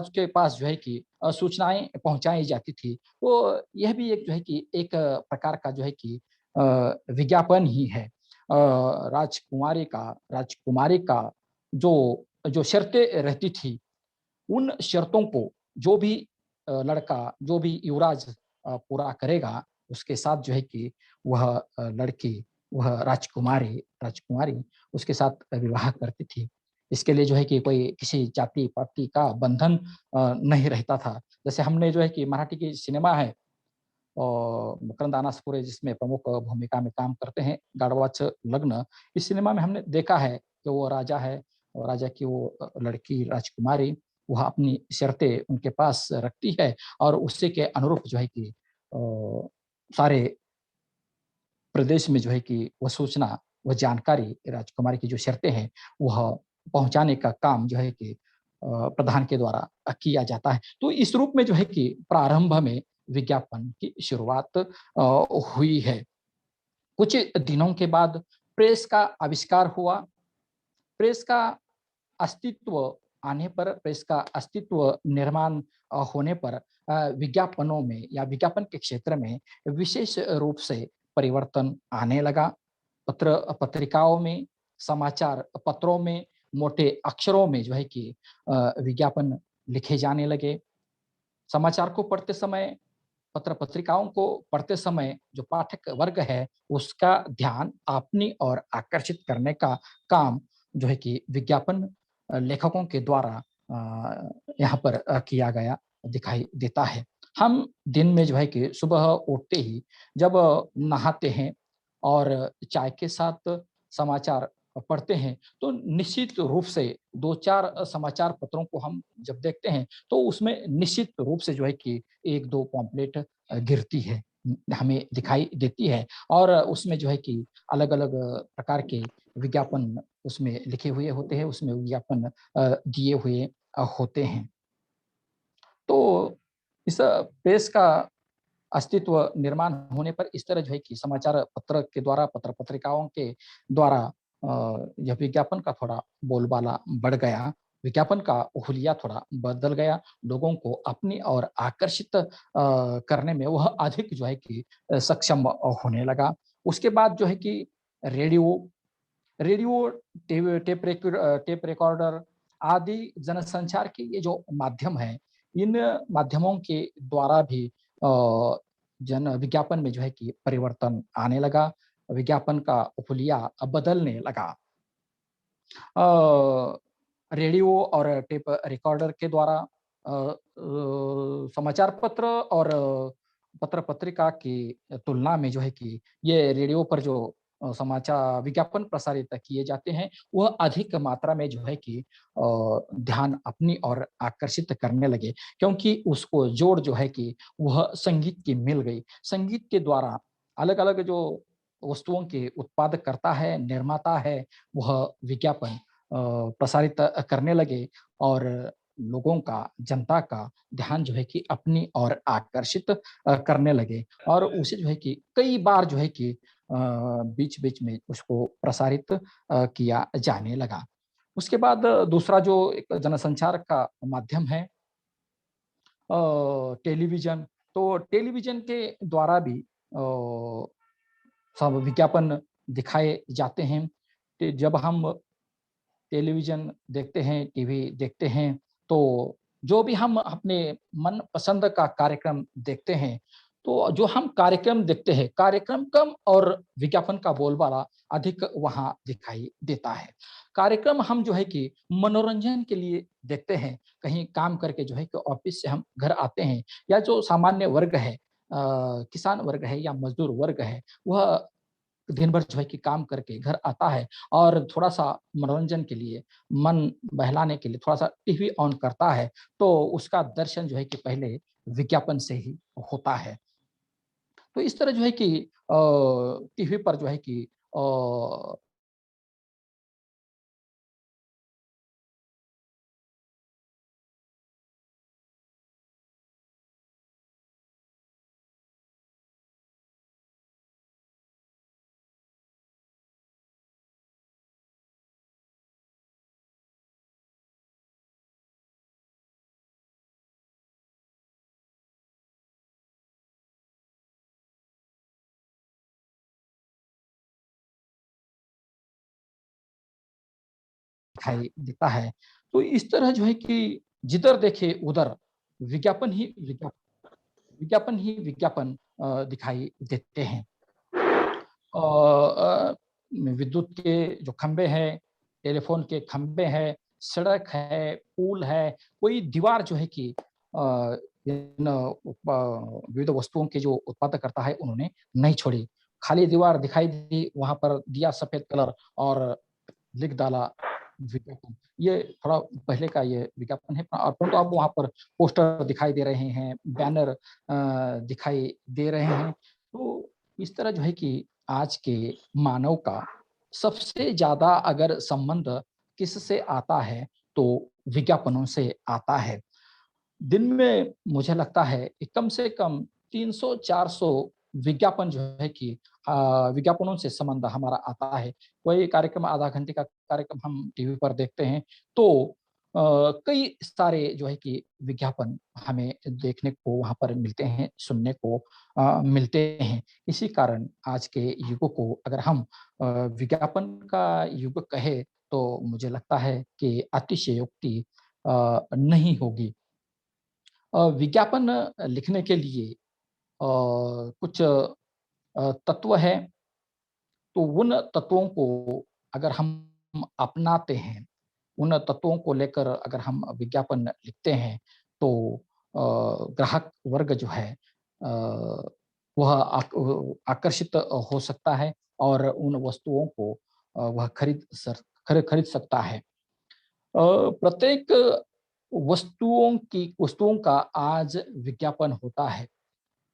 के पास जो है कि सूचनाएँ पहुँचाई जाती थी। तो यह भी एक जो है कि एक प्रकार का जो है कि विज्ञापन ही है। राजकुमारी का जो जो शर्तें रहती थी, उन शर्तों को जो भी लड़का, जो भी युवराज पूरा करेगा, उसके साथ जो है कि वह लड़की, वह राजकुमारी उसके साथ विवाह करती थी। इसके लिए जो है कि कोई किसी जाति-पाति का बंधन नहीं रहता था। जैसे हमने जो है कि मराठी की सिनेमा है मकरंद अनासपुरे जिसमें प्रमुख भूमिका में काम करते हैं, गाढवाचं लग्न। इस सिनेमा में हमने देखा है कि वो राजा है और राजा की वो लड़की राजकुमारी, वह अपनी शर्तें उनके पास रखती है और उसी के अनुरूप जो है कि सारे प्रदेश में जो है कि वह सूचना, वह जानकारी राजकुमारी की जो शर्तें हैं, वह पहुँचाने का काम जो है कि प्रधान के द्वारा किया जाता है। तो इस रूप में जो है कि प्रारंभ में विज्ञापन की शुरुआत हुई है। कुछ दिनों के बाद प्रेस का आविष्कार हुआ। प्रेस का अस्तित्व आने पर, प्रेस का अस्तित्व निर्माण होने पर विज्ञापनों में या विज्ञापन के क्षेत्र में विशेष रूप से परिवर्तन आने लगा। पत्रिकाओं में, समाचार पत्रों में, मोटे अक्षरों में जो है कि विज्ञापन लिखे जाने लगे। समाचार को पढ़ते समय, पत्रिकाओं को पढ़ते समय जो पाठक वर्ग है, उसका ध्यान अपनी ओर आकर्षित करने का काम जो है कि विज्ञापन लेखकों के द्वारा यहाँ पर किया गया दिखाई देता है। हम दिन में जो है कि सुबह उठते ही जब नहाते हैं और चाय के साथ समाचार पढ़ते हैं, तो निश्चित रूप से 2-4 समाचार पत्रों को हम जब देखते हैं, तो उसमें निश्चित रूप से जो है कि 1-2 पॉम्पलेट गिरती है, हमें दिखाई देती है और उसमें जो है कि अलग-अलग प्रकार के विज्ञापन उसमें लिखे हुए होते हैं, उसमें विज्ञापन दिए हुए होते हैं। तो इस प्रेस का अस्तित्व निर्माण होने पर इस तरह जो है कि समाचार पत्र के द्वारा, पत्र-पत्रिकाओं के द्वारा यह विज्ञापन का थोड़ा बोलबाला बढ़ गया, विज्ञापन का हुलिया थोड़ा बदल गया, लोगों को अपनी ओर आकर्षित करने में वह अधिक जो है कि सक्षम होने लगा। उसके बाद जो है कि रेडियो रेडियो, टेप रिकॉर्डर आदि जनसंचार के ये जो माध्यम हैं, इन माध्यमों के द्वारा भी जन विज्ञापन में जो है कि परिवर्तन आने लगा, विज्ञापन का हुलिया बदलने लगा। अ, रेडियो और टेप रिकॉर्डर के द्वारा समाचार पत्र और पत्र-पत्रिका की तुलना में जो है कि ये रेडियो पर जो विज्ञापन प्रसारित किए जाते हैं, वह अधिक मात्रा में जो है कि ध्यान अपनी ओर आकर्षित करने लगे, क्योंकि उसको जोड़ जो है कि वह संगीत की मिल गई। संगीत के द्वारा अलग-अलग जो वस्तुओं के उत्पादकर्ता है, निर्माता है, वह विज्ञापन प्रसारित करने लगे और लोगों का, जनता का ध्यान जो है कि अपनी ओर आकर्षित करने लगे और उसे जो है कि कई बार जो है कि बीच-बीच में उसको प्रसारित किया जाने लगा। उसके बाद दूसरा जो एक जनसंचार का माध्यम है टेलीविज़न, तो टेलीविज़न के द्वारा भी सब विज्ञापन दिखाए जाते हैं। जब हम टेलीविज़न देखते हैं, टीवी देखते हैं, तो जो भी हम अपने मनपसंद का कार्यक्रम देखते हैं, तो जो हम कार्यक्रम देखते हैं, कार्यक्रम कम और विज्ञापन का बोलबाला अधिक वहाँ दिखाई देता है। कार्यक्रम हम जो है कि मनोरंजन के लिए देखते हैं, कहीं काम करके जो है कि ऑफ़िस से हम घर आते हैं या जो सामान्य वर्ग है किसान वर्ग है या मज़दूर वर्ग है, वह दिन भर जो है कि काम करके घर आता है और थोड़ा-सा मनोरंजन के लिए, मन बहलाने के लिए थोड़ा-सा टीवी ऑन करता है, तो उसका दर्शन जो है कि पहले विज्ञापन से ही होता है। तो इस तरह जो है कि टीवी पर जो है कि अ, दिखाई देता है। तो इस तरह जो है कि जिधर देखे उधर विज्ञापन ही विज्ञापन दिखाई देते हैं। विद्युत के जो खंभे हैं, टेलीफ़ोन के खंभे हैं, सड़क है, पुल है, कोई दीवार जो है कि इन विविध वस्तुओं के जो उत्पादकर्ता है उन्होंने नहीं छोड़ी। खाली दीवार दिखाई दी, वहाँ पर दिया सफ़ेद कलर और लिख डाला विज्ञापन। ये थोड़ा पहले का ये विज्ञापन है परंतु अब वहाँ पर पोस्टर दिखाई दे रहे हैं, बैनर दिखाई दे रहे हैं। तो इस तरह जो है कि आज के मानव का सबसे ज़्यादा अगर संबंध किससे आता है, तो विज्ञापनों से आता है। दिन में मुझे लगता है कि कम से कम 300-400 विज्ञापन जो है कि विज्ञापनों से संबंध हमारा आता है। कोई कार्यक्रम आधा घंटे का कार्यक्रम हम टीवी पर देखते हैं, तो कई सारे जो है कि विज्ञापन हमें देखने को वहाँ पर मिलते हैं, सुनने को मिलते हैं। इसी कारण आज के युग को अगर हम विज्ञापन का युग कहें, तो मुझे लगता है कि अतिशयोक्ति नहीं होगी। विज्ञापन लिखने के लिए कुछ तत्व हैं, तो उन तत्वों को अगर हम अपनाते हैं, उन तत्वों को लेकर अगर हम विज्ञापन लिखते हैं, तो ग्राहक वर्ग जो है वह आकर्षित हो सकता है और उन वस्तुओं को वह खरीद सकता है। प्रत्येक वस्तुओं का आज विज्ञापन होता है।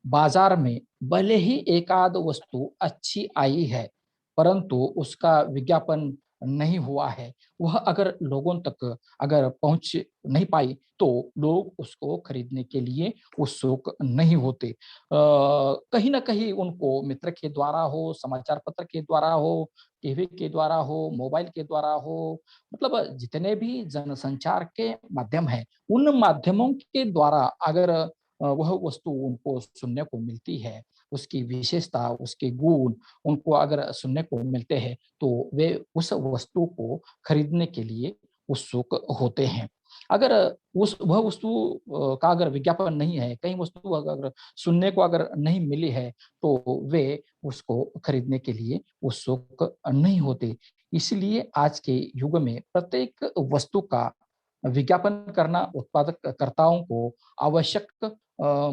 बाजार में भले ही एक आध वस्तु अच्छी आई है, परंतु उसका विज्ञापन नहीं हुआ है। वह अगर लोगों तक अगर पहुंच नहीं पाई, तो लोग उसको खरीदने के लिए उत्सुक नहीं होते। कहीं ना कहीं उनको मित्र के द्वारा हो, समाचार पत्र के द्वारा हो, टीवी के द्वारा हो, मोबाइल के द्वारा हो, मतलब जितने भी जनसंचार के माध्यम हैं, उन माध्यमों के द्वारा अगर वह वस्तु उनको सुनने को मिलती है, उसकी विशेषता, उसके गुण उनको अगर सुनने को मिलते हैं, तो वे उस वस्तु को खरीदने के लिए उत्सुक होते हैं। अगर वह वस्तु का अगर विज्ञापन नहीं है, कहीं वस्तु अगर सुनने को अगर नहीं मिली है, तो वे उसको खरीदने के लिए उत्सुक नहीं होते। इसलिए आज के युग में प्रत्येक वस्तु का विज्ञापन करना उत्पादक कर्ताओं को आवश्यक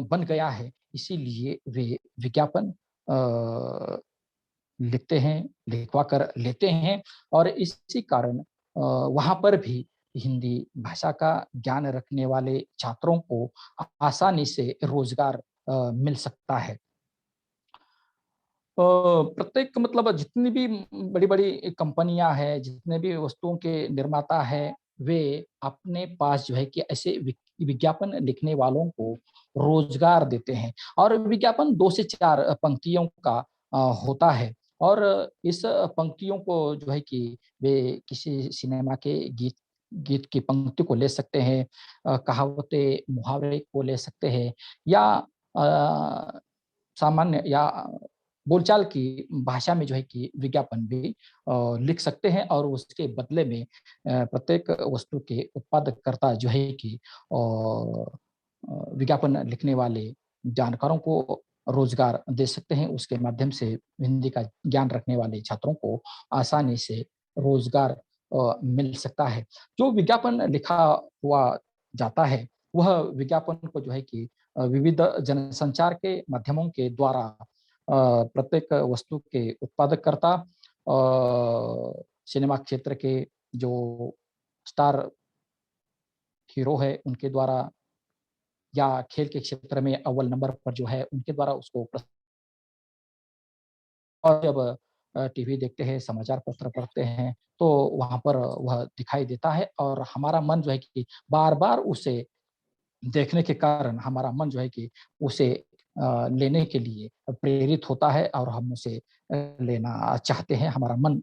बन गया है। इसीलिए वे विज्ञापन लिखते हैं, लिखवा कर लेते हैं और इसी कारण वहाँ पर भी हिंदी भाषा का ज्ञान रखने वाले छात्रों को आसानी से रोजगार मिल सकता है। प्रत्येक मतलब जितनी भी बड़ी-बड़ी कंपनियां हैं, जितने भी वस्तुओं के निर्माता हैं, वे अपने पास जो है कि ऐसे विज्ञापन लिखने वालों को रोजगार देते हैं और विज्ञापन 2 से 4 पंक्तियों का होता है और इस पंक्तियों को जो है कि वे किसी सिनेमा के गीत गीत की पंक्ति को ले सकते हैं, कहावतें, मुहावरे को ले सकते हैं या सामान्य या बोलचाल की भाषा में जो है कि विज्ञापन भी लिख सकते हैं और उसके बदले में प्रत्येक वस्तु के उत्पादककर्ता जो है कि विज्ञापन लिखने वाले जानकारों को रोजगार दे सकते हैं। उसके माध्यम से हिंदी का ज्ञान रखने वाले छात्रों को आसानी से रोजगार मिल सकता है। जो विज्ञापन लिखा हुआ जाता है, वह विज्ञापन को जो है कि विविध जनसंचार के माध्यमों के द्वारा प्रत्येक वस्तु के उत्पादककर्ता सिनेमा क्षेत्र के जो स्टार हीरो है उनके द्वारा या खेल के क्षेत्र में अव्वल नंबर पर जो है उनके द्वारा उसको और जब टीवी देखते हैं, समाचार पत्र पढ़ते हैं, तो वहाँ पर वह दिखाई देता है और हमारा मन जो है कि बार-बार उसे देखने के कारण हमारा मन जो है कि उसे लेने के लिए प्रेरित होता है और हम उसे लेना चाहते हैं। हमारा मन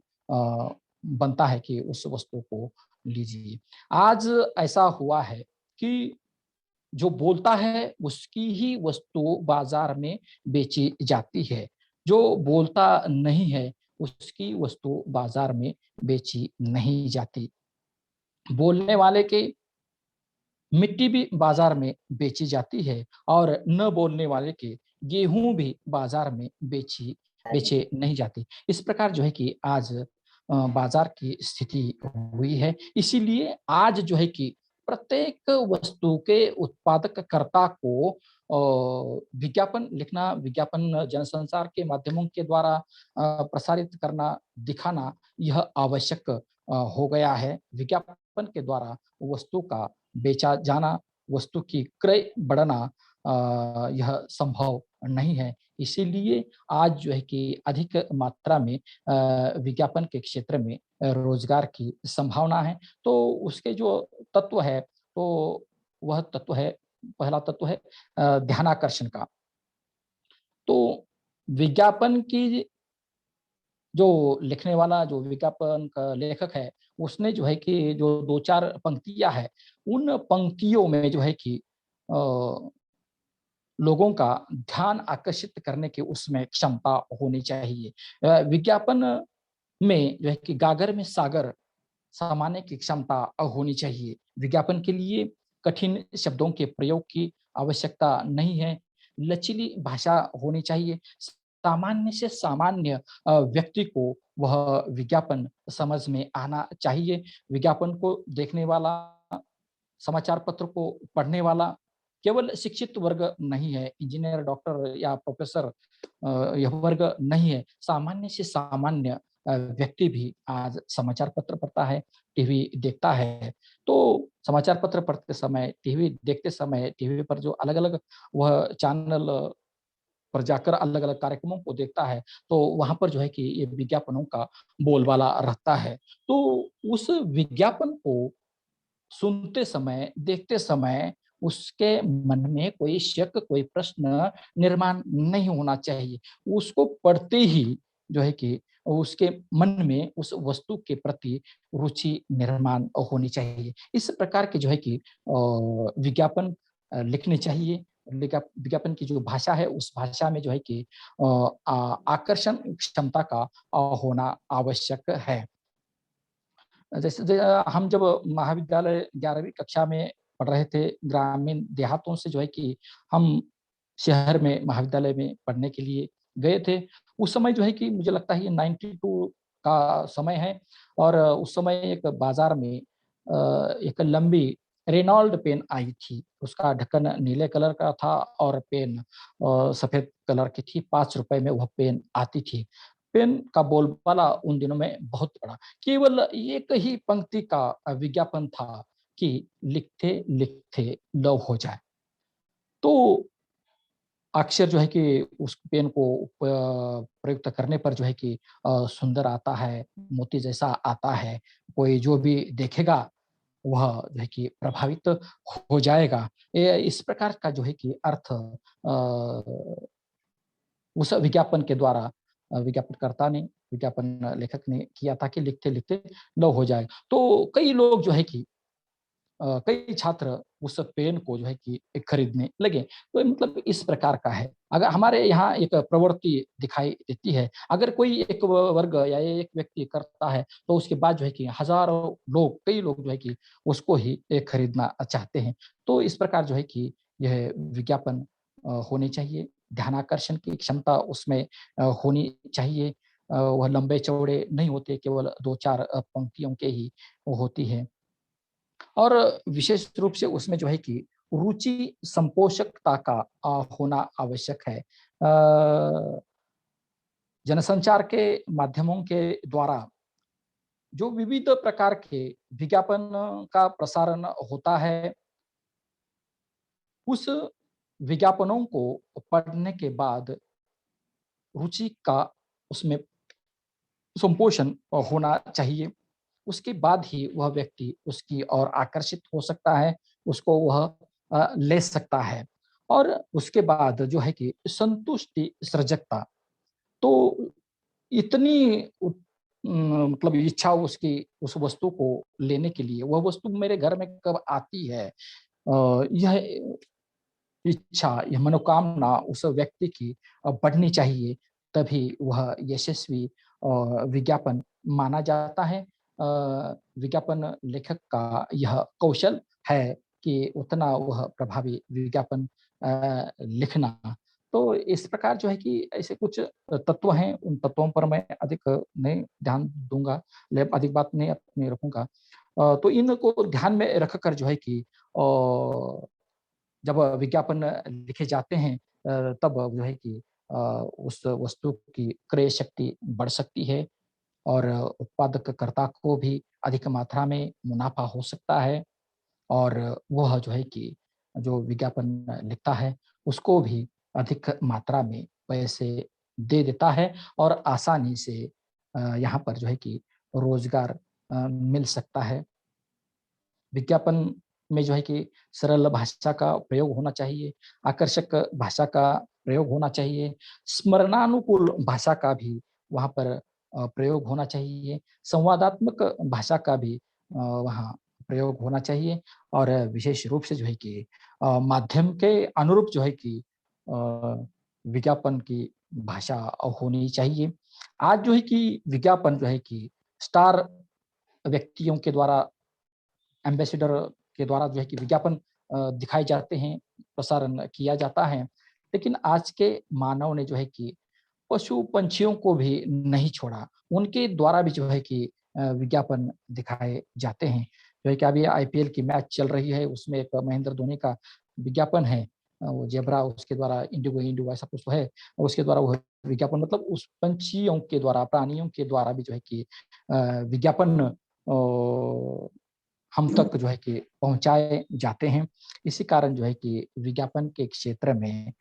बनता है कि उस वस्तु को लीजिए। आज ऐसा हुआ है कि जो बोलता है उसकी ही वस्तु बाजार में बेची जाती है। जो बोलता नहीं है उसकी वस्तु बाजार में बेची नहीं जाती। बोलने वाले के मिट्टी भी बाजार में बेची जाती है और न बोलने वाले के गेहूं भी बाजार में बेचे नहीं जाते। इस प्रकार जो है कि आज बाजार की स्थिति हुई है। इसीलिए आज जो है कि प्रत्येक वस्तु के उत्पादक कर्ता को विज्ञापन लिखना, विज्ञापन जनसंचार के माध्यमों के द्वारा प्रसारित करना, दिखाना यह आवश्यक हो गया है। विज्ञापन के द्वारा वस्तु का बेचा जाना, वस्तु की क्रय बढ़ना यह संभव नहीं है। इसीलिए आज जो है कि अधिक मात्रा में विज्ञापन के क्षेत्र में रोजगार की संभावना है। तो उसके जो तत्व है, तो वह तत्व है, पहला तत्व है ध्यानाकर्षण का। तो विज्ञापन की जो लिखने वाला, जो विज्ञापन का लेखक है, उसने जो है कि जो 2-4 पंक्तियाँ हैं, उन पंक्तियों में जो है कि लोगों का ध्यान आकर्षित करने की उसमें क्षमता होनी चाहिए। विज्ञापन में जो है कि गागर में सागर समाने की क्षमता होनी चाहिए। विज्ञापन के लिए कठिन शब्दों के प्रयोग की आवश्यकता नहीं है। लचीली भाषा होनी चाहिए। सामान्य से सामान्य व्यक्ति को वह विज्ञापन समझ में आना चाहिए। विज्ञापन को देखने वाला, समाचार पत्र को पढ़ने वाला केवल शिक्षित वर्ग नहीं है, इंजीनियर, डॉक्टर या प्रोफेसर यह वर्ग नहीं है। सामान्य से सामान्य व्यक्ति भी आज समाचार पत्र पढ़ता है, टीवी देखता है। तो समाचार पत्र पढ़ते समय, टीवी देखते समय, टीवी पर जो अलग-अलग वह चैनल पर जाकर अलग-अलग कार्यक्रमों को देखता है, तो वहाँ पर जो है कि ये विज्ञापनों का बोलबाला रहता है। तो उस विज्ञापन को सुनते समय, देखते समय उसके मन में कोई शक, कोई प्रश्न निर्माण नहीं होना चाहिए। उसको पढ़ते ही जो है कि उसके मन में उस वस्तु के प्रति रुचि निर्माण होनी चाहिए। इस प्रकार के जो है कि विज्ञापन लिखने चाहिए। विज्ञापन की जो भाषा है, उस भाषा में जो है कि आकर्षण क्षमता का होना आवश्यक है। जैसे हम जब महाविद्यालय 11वीं कक्षा में पढ़ रहे थे, ग्रामीण देहातों से जो है कि हम शहर में महाविद्यालय में पढ़ने के लिए गए थे। उस समय जो है कि मुझे लगता है ये 92 का समय है और उस समय एक बाज़ार में एक लंबी रेनॉल्ड पेन आई थी। उसका ढक्कन नीले कलर का था और पेन सफ़ेद कलर की थी। ₹5 में वह पेन आती थी। पेन का बोलबाला उन दिनों में बहुत बड़ा। केवल एक ही पंक्ति का विज्ञापन था कि लिखते-लिखते लव हो जाए। तो अक्षर जो है कि उस पेन को प्रयुक्त करने पर जो है कि सुंदर आता है, मोती जैसा आता है। कोई जो भी देखेगा वह जो है कि प्रभावित हो जाएगा। ये इस प्रकार का जो है कि अर्थ उस विज्ञापन के द्वारा विज्ञापनकर्ता ने, विज्ञापन लेखक ने किया था कि लिखते-लिखते लव हो जाए। तो कई लोग जो है कि कई छात्र उस पेन को जो है कि खरीदने लगे। तो मतलब इस प्रकार का है। अगर हमारे यहाँ एक प्रवृत्ति दिखाई देती है, अगर कोई एक वर्ग या एक व्यक्ति करता है, तो उसके बाद जो है कि हज़ारों लोग, कई लोग जो है कि उसको ही खरीदना चाहते हैं। तो इस प्रकार जो है कि यह विज्ञापन होने चाहिए। ध्यानाकर्षण की क्षमता उसमें होनी चाहिए। वह लंबे-चौड़े नहीं होते, केवल 2-4 पंक्तियों के ही वो होती है। और विशेष रूप से उसमें जो है कि रुचि संपोषकता का होना आवश्यक है। जनसंचार के माध्यमों के द्वारा जो विविध प्रकार के विज्ञापन का प्रसारण होता है, उस विज्ञापनों को पढ़ने के बाद रुचि का उसमें संपोषण होना चाहिए। उसके बाद ही वह व्यक्ति उसकी ओर आकर्षित हो सकता है, उसको वह ले सकता है। और उसके बाद जो है कि संतुष्टि सृजकता, तो इतनी मतलब इच्छा उसकी उस वस्तु को लेने के लिए, वह वस्तु मेरे घर में कब आती है? यह इच्छा, यह मनोकामना उस व्यक्ति की बढ़नी चाहिए, तभी वह यशस्वी विज्ञापन माना जाता है। विज्ञापन लेखक का यह कौशल है कि उतना वह प्रभावी विज्ञापन लिखना। तो इस प्रकार जो है कि ऐसे कुछ तत्व हैं, उन तत्वों पर मैं अधिक नहीं ध्यान दूँगा, अधिक बात नहीं अपनी रखूँगा। तो इनको ध्यान में रखकर जो है कि जब विज्ञापन लिखे जाते हैं तब जो है कि उस वस्तु की क्रय शक्ति बढ़ सकती है और उत्पादककर्ता को भी अधिक मात्रा में मुनाफ़ा हो सकता है और वह जो है कि जो विज्ञापन लिखता है, उसको भी अधिक मात्रा में पैसे दे देता है और आसानी से यहाँ पर जो है कि रोज़गार मिल सकता है। विज्ञापन में जो है कि सरल भाषा का प्रयोग होना चाहिए, आकर्षक भाषा का प्रयोग होना चाहिए, स्मरणानुकूल भाषा का भी वहाँ पर प्रयोग होना चाहिए, संवादात्मक भाषा का भी वहाँ प्रयोग होना चाहिए और विशेष रूप से जो है कि माध्यम के अनुरूप जो है कि विज्ञापन की भाषा होनी चाहिए। आज जो है कि विज्ञापन जो है कि स्टार व्यक्तियों के द्वारा, एम्बेसडर के द्वारा जो है कि विज्ञापन दिखाए जाते हैं, प्रसारण किया जाता है। लेकिन आज के मानव ने जो है कि पशु-पंछियों को भी नहीं छोड़ा। उनके द्वारा भी जो है कि विज्ञापन दिखाए जाते हैं। जो है कि अभी आईपीएल की मैच चल रही है, उसमें एक महेंद्र धोनी का विज्ञापन है, वो जेब्रा उसके द्वारा इंडिगो इंडिगो ऐसा कुछ तो है, उसके द्वारा वो विज्ञापन मतलब उस पंछियों के द्वारा, प्राणियों के द्वारा भी जो है कि विज्ञापन हम तक जो है कि पहुंचाए जाते हैं। इसी कारण जो है कि विज्ञापन के क्षेत्र में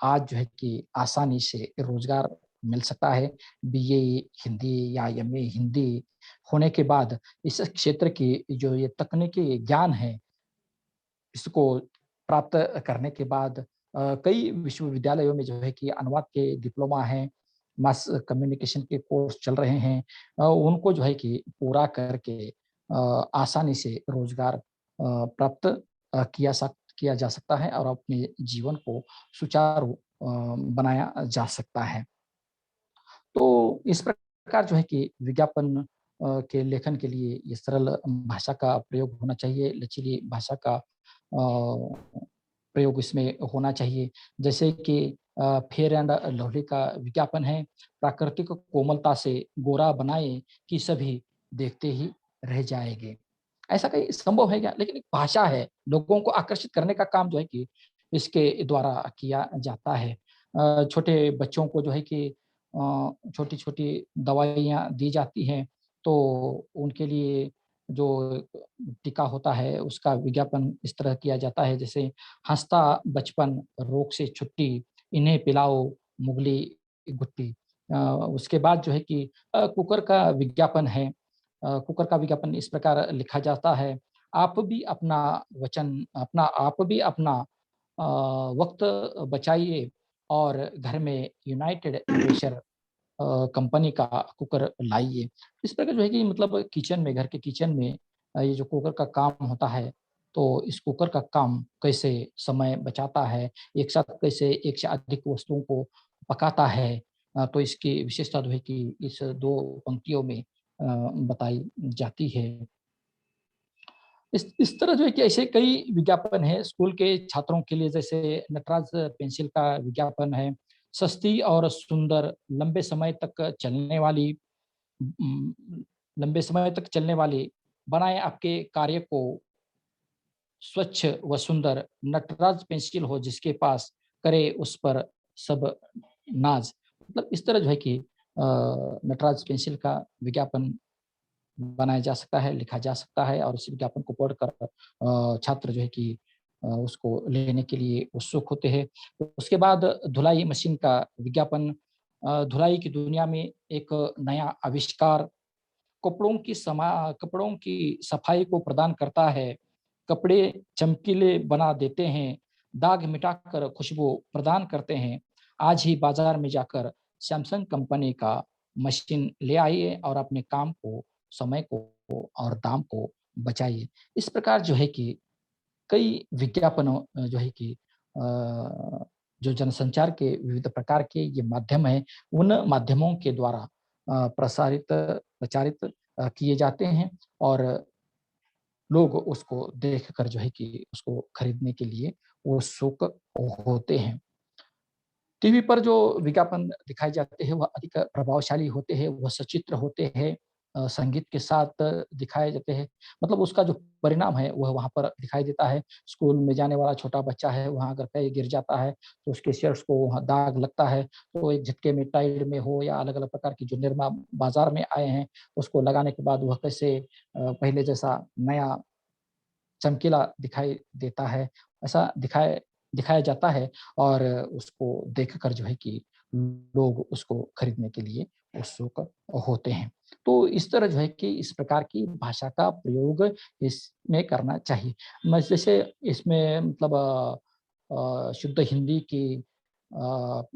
आज जो है कि आसानी से रोजगार मिल सकता है। बीए हिंदी या एमए हिंदी होने के बाद इस क्षेत्र की जो ये तकनीकी ज्ञान है, इसको प्राप्त करने के बाद कई विश्वविद्यालयों में जो है कि अनुवाद के डिप्लोमा हैं, मास कम्युनिकेशन के कोर्स चल रहे हैं। उनको जो है कि पूरा करके आसानी से रोजगार प्राप्त किया जा सकता है और अपने जीवन को सुचारू बनाया जा सकता है। तो इस प्रकार जो है कि विज्ञापन के लेखन के लिए ये सरल भाषा का प्रयोग होना चाहिए, लचीली भाषा का प्रयोग इसमें होना चाहिए। जैसे कि फेयर एंड लवली का विज्ञापन है, प्राकृतिक कोमलता से गोरा बनाए कि सभी देखते ही रह जाएंगे। ऐसा कहीं संभव है क्या? लेकिन एक भाषा है, लोगों को आकर्षित करने का काम जो है कि इसके द्वारा किया जाता है। छोटे बच्चों को जो है कि छोटी-छोटी दवाइयाँ दी जाती हैं, तो उनके लिए जो टीका होता है, उसका विज्ञापन इस तरह किया जाता है जैसे हँसता बचपन, रोग से छुट्टी, इन्हें पिलाओ मुगली गुट्टी। उसके बाद जो है कि कुकर का विज्ञापन है। कुकर का विज्ञापन इस प्रकार लिखा जाता है, आप भी अपना वक़्त बचाइए और घर में यूनाइटेड प्रेशर कंपनी का कुकर लाइए। इस प्रकार जो है कि मतलब किचन में, घर के किचन में ये जो कुकर का काम होता है, तो इस कुकर का काम कैसे समय बचाता है, एक साथ कैसे एक से अधिक वस्तुओं को पकाता है। तो इसकी विशेषता जो है कि इस 2 पंक्तियों में बताई जाती है। इस तरह जो है कि ऐसे कई विज्ञापन हैं स्कूल के छात्रों के लिए, जैसे नटराज पेंसिल का विज्ञापन है, सस्ती और सुंदर उम, लंबे समय तक चलने वाली बनाएँ आपके कार्य को स्वच्छ व सुंदर, नटराज पेंसिल हो जिसके पास, करे उस पर सब नाज़। मतलब इस तरह जो है कि नटराज पेंसिल का विज्ञापन बनाया जा सकता है, लिखा जा सकता है और इस विज्ञापन को पढ़कर छात्र जो है कि उसको लेने के लिए उत्सुक होते हैं। उसके बाद धुलाई मशीन का विज्ञापन, धुलाई की दुनिया में एक नया आविष्कार, कपड़ों की सफाई को प्रदान करता है, कपड़े चमकीले बना देते हैं, दाग मिटाकर खुशबू प्रदान करते हैं। आज ही बाज़ार में जाकर सैमसंग कंपनी का मशीन ले आइए और अपने काम को, समय को और दाम को बचाइए। इस प्रकार जो है कि कई विज्ञापनों जो है कि जो जनसंचार के विविध प्रकार के ये माध्यम हैं, उन माध्यमों के द्वारा प्रचारित किए जाते हैं और लोग उसको देखकर जो है कि उसको खरीदने के लिए उत्सुक होते हैं। टीवी पर जो विज्ञापन दिखाए जाते हैं, वह अधिक प्रभावशाली होते हैं, वह सचित्र होते हैं, संगीत के साथ दिखाए जाते हैं। मतलब उसका जो परिणाम है, वह वहाँ पर दिखाई देता है। स्कूल में जाने वाला छोटा बच्चा है, वहाँ अगर कहीं गिर जाता है, तो उसके शर्ट्स को वहाँ दाग लगता है, तो एक झटके में टाइड में हो या अलग-अलग प्रकार की जो निरमा बाज़ार में आए हैं, उसको लगाने के बाद वह कैसे पहले जैसा नया चमकीला दिखाई देता है, ऐसा दिखाया जाता है और उसको देखकर जो है कि लोग उसको खरीदने के लिए उत्सुक होते हैं। तो इस तरह जो है कि इस प्रकार की भाषा का प्रयोग इसमें करना चाहिए। मैं जैसे इसमें मतलब शुद्ध हिंदी की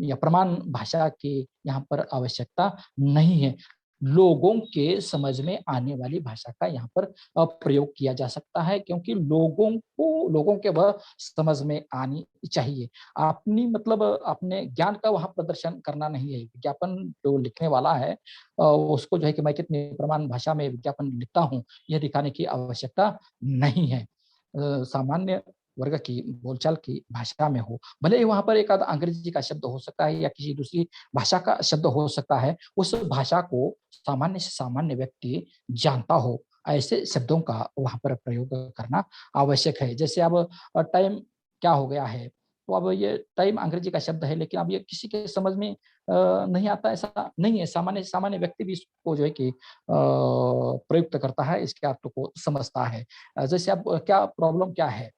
या प्रमाण भाषा की यहाँ पर आवश्यकता नहीं है। लोगों के समझ में आने वाली भाषा का यहाँ पर प्रयोग किया जा सकता है क्योंकि लोगों के वह समझ में आनी चाहिए। अपनी मतलब अपने ज्ञान का वहाँ प्रदर्शन करना नहीं है। विज्ञापन जो लिखने वाला है उसको जो है कि मैं कितनी प्रमाण भाषा में विज्ञापन लिखता हूँ, यह दिखाने की आवश्यकता नहीं है। सामान्य वर्ग की बोलचाल की भाषा में हो, भले ही वहाँ पर एक आधा अंग्रेजी का शब्द हो सकता है या किसी दूसरी भाषा का शब्द हो सकता है, उस भाषा को सामान्य से सामान्य व्यक्ति जानता हो, ऐसे शब्दों का वहाँ पर प्रयोग करना आवश्यक है। जैसे अब टाइम क्या हो गया है, तो अब ये टाइम अंग्रेजी का शब्द है, लेकिन अब ये किसी के समझ में नहीं आता, ऐसा नहीं है। सामान्य सामान्य व्यक्ति भी इसको जो है कि प्रयुक्त करता है, इसके अर्थ को समझता है। जैसे अब क्या प्रॉब्लम क्या है,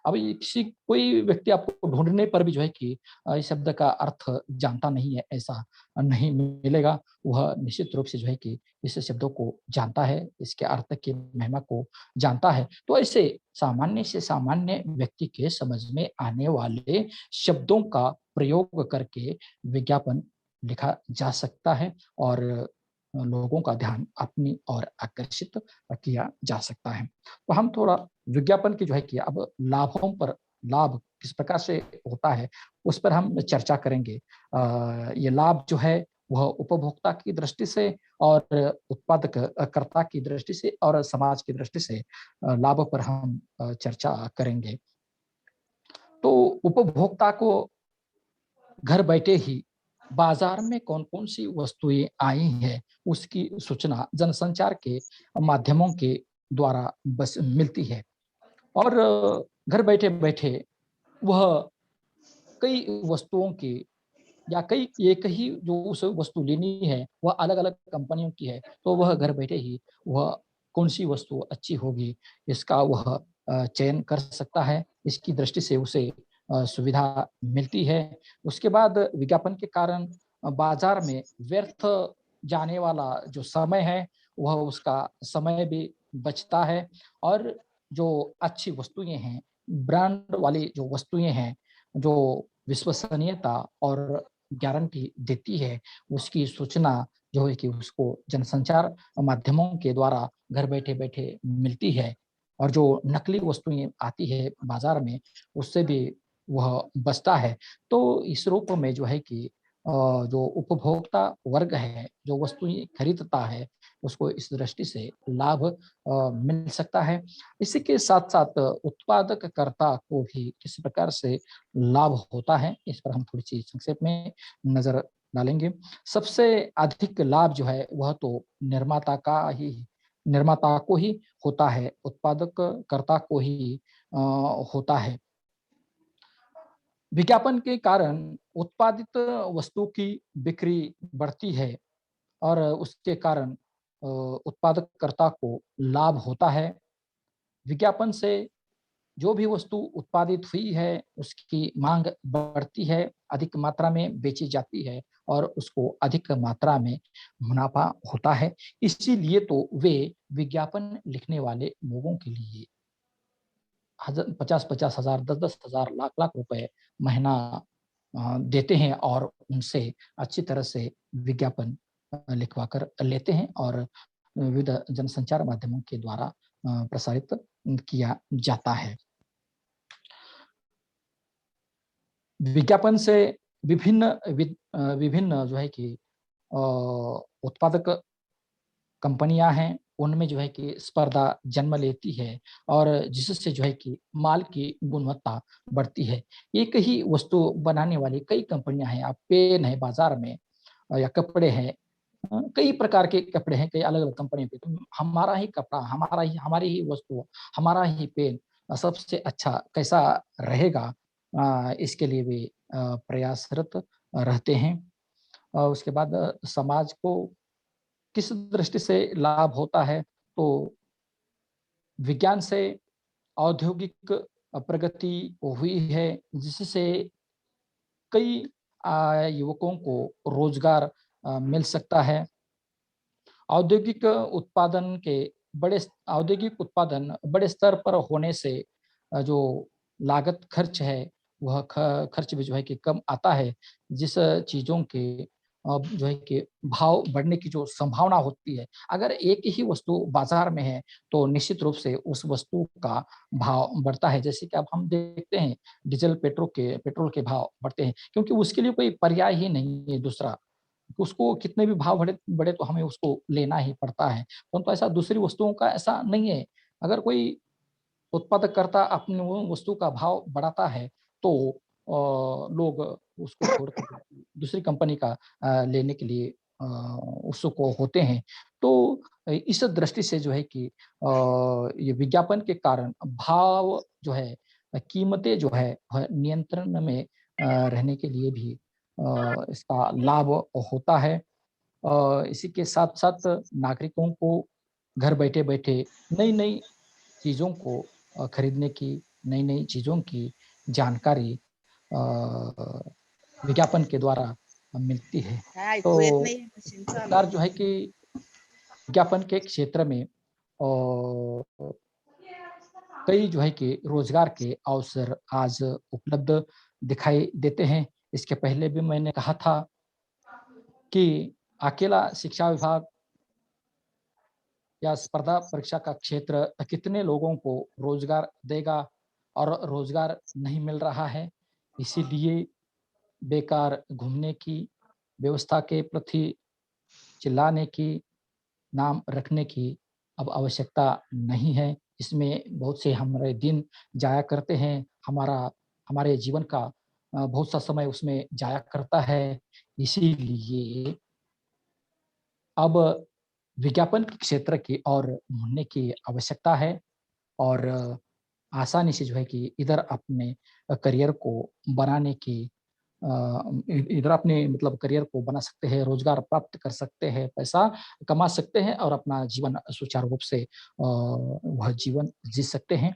अब ये किसी कोई व्यक्ति आपको ढूंढने पर भी जो है कि इस शब्द का अर्थ जानता नहीं है, ऐसा नहीं मिलेगा। वह निश्चित रूप से जो है कि इस शब्दों को जानता है, इसके अर्थ की महिमा को जानता है। तो ऐसे सामान्य से सामान्य व्यक्ति के समझ में आने वाले शब्दों का प्रयोग करके विज्ञापन लिखा जा सकता है और लोगों का ध्यान अपनी ओर आकर्षित किया जा सकता है। तो हम थोड़ा विज्ञापन की जो है कि अब लाभों पर, लाभ किस प्रकार से होता है उस पर हम चर्चा करेंगे। ये लाभ जो है वह उपभोक्ता की दृष्टि से और उत्पादक कर्ता की दृष्टि से और समाज की दृष्टि से लाभ पर हम चर्चा करेंगे। तो उपभोक्ता को घर बैठे ही बाजार में कौन-कौन सी वस्तुएं आई हैं, उसकी सूचना जनसंचार के माध्यमों के द्वारा बस मिलती है और घर बैठे-बैठे वह कई वस्तुओं की या कई एक ही जो उस वस्तु लेनी है, वह अलग-अलग कंपनियों की है, तो वह घर बैठे ही वह कौन-सी वस्तु अच्छी होगी, इसका वह चयन कर सकता है। इसकी दृष्टि से उसे सुविधा मिलती है। उसके बाद विज्ञापन के कारण बाज़ार में व्यर्थ जाने वाला जो समय है, वह उसका समय भी बचता है और जो अच्छी वस्तुएँ हैं, ब्रांड वाली जो वस्तुएँ हैं, जो विश्वसनीयता और गारंटी देती है, उसकी सूचना जो है कि उसको जनसंचार माध्यमों के द्वारा घर बैठे-बैठे मिलती है और जो नकली वस्तुएँ आती है बाज़ार में, उससे भी वह बचता है। तो इस रूप में जो है कि जो उपभोक्ता वर्ग है, जो वस्तुएँ खरीदता है, उसको इस दृष्टि से लाभ मिल सकता है। इसी के साथ-साथ उत्पादककर्ता को भी किस प्रकार से लाभ होता है, इस पर हम थोड़ी-सी संक्षेप में नज़र डालेंगे। सबसे अधिक लाभ जो है, वह तो निर्माता को ही होता है, उत्पादककर्ता को ही होता है। विज्ञापन के कारण उत्पादित वस्तु की बिक्री बढ़ती है और उसके कारण उत्पादककर्ता को लाभ होता है। विज्ञापन से जो भी वस्तु उत्पादित हुई है, उसकी माँग बढ़ती है, अधिक मात्रा में बेची जाती है और उसको अधिक मात्रा में मुनाफ़ा होता है। इसीलिए तो वे विज्ञापन लिखने वाले लोगों के लिए 50-50 हज़ार, 10-10 हज़ार, लाख-लाख रुपए महीना देते हैं और उनसे अच्छी तरह से विज्ञापन लिखवा कर लेते हैं और विविध जनसंचार माध्यमों के द्वारा प्रसारित किया जाता है। विज्ञापन से विभिन्न जो है कि उत्पादक कंपनियां हैं, उनमें जो है कि स्पर्धा जन्म लेती है और जिससे जो है कि माल की गुणवत्ता बढ़ती है। एक ही वस्तु बनाने वाली कई कंपनियां हैं, आप पेन है बाजार में या कपड़े हैं, कई प्रकार के कपड़े हैं, कई अलग-अलग कंपनियों के। तो हमारा ही कपड़ा, हमारी ही वस्तु, हमारा ही पेन सबसे अच्छा कैसा रहेगा, इसके लिए भी प्रयासरत रहते हैं। उसके बाद समाज को किस दृष्टि से लाभ होता है, तो विज्ञान से औद्योगिक प्रगति हुई है, जिससे कई युवकों को रोजगार मिल सकता है। औद्योगिक उत्पादन के औद्योगिक उत्पादन बड़े स्तर पर होने से जो लागत खर्च है, वह खर्च भी जो है कि कम आता है, जिस चीज़ों के जो है कि भाव बढ़ने की जो संभावना होती है, अगर एक ही वस्तु बाज़ार में है, तो निश्चित रूप से उस वस्तु का भाव बढ़ता है। जैसे कि अब हम देखते हैं डीज़ल, पेट्रोल के भाव बढ़ते हैं, क्योंकि उसके लिए कोई पर्याय ही नहीं है दूसरा। उसको कितने भी भाव बढ़े बढ़े तो हमें उसको लेना ही पड़ता है। परंतु ऐसा दूसरी वस्तुओं का ऐसा नहीं है। अगर कोई उत्पादकर्ता अपनी वो वस्तु का भाव बढ़ाता है, तो लोग उसको छोड़ कर दूसरी कंपनी का लेने के लिए उत्सुक होते हैं। तो इस दृष्टि से जो है कि ये विज्ञापन के कारण भाव जो है, कीमतें जो है वह नियंत्रण में रहने के लिए भी इसका लाभ होता है। इसी के साथ-साथ नागरिकों को घर बैठे-बैठे नई-नई चीज़ों को खरीदने की, नई-नई चीज़ों की जानकारी विज्ञापन के द्वारा मिलती है। काय ऐकू येत तो नाही मशीन चालू सरकार आहे. जो है कि विज्ञापन के क्षेत्र में कई जो है कि रोजगार के अवसर आज उपलब्ध दिखाई देते हैं। इसके पहले भी मैंने कहा था कि अकेला शिक्षा विभाग या स्पर्धा परीक्षा का क्षेत्र कितने लोगों को रोजगार देगा और रोजगार नहीं मिल रहा है। इसीलिए बेकार घूमने की, व्यवस्था के प्रति चिल्लाने की, नाम रखने की अब आवश्यकता नहीं है। इसमें बहुत से हमारे दिन जाया करते हैं, हमारे जीवन का बहुत सा समय उसमें जाया करता है। इसीलिए अब विज्ञापन के क्षेत्र की ओर मुड़ने की आवश्यकता है और आसानी से जो है कि इधर अपने करियर को बनाने की इधर अपने मतलब करियर को बना सकते हैं, रोजगार प्राप्त कर सकते हैं, पैसा कमा सकते हैं और अपना जीवन सुचारू रूप से वह जीवन जी सकते हैं।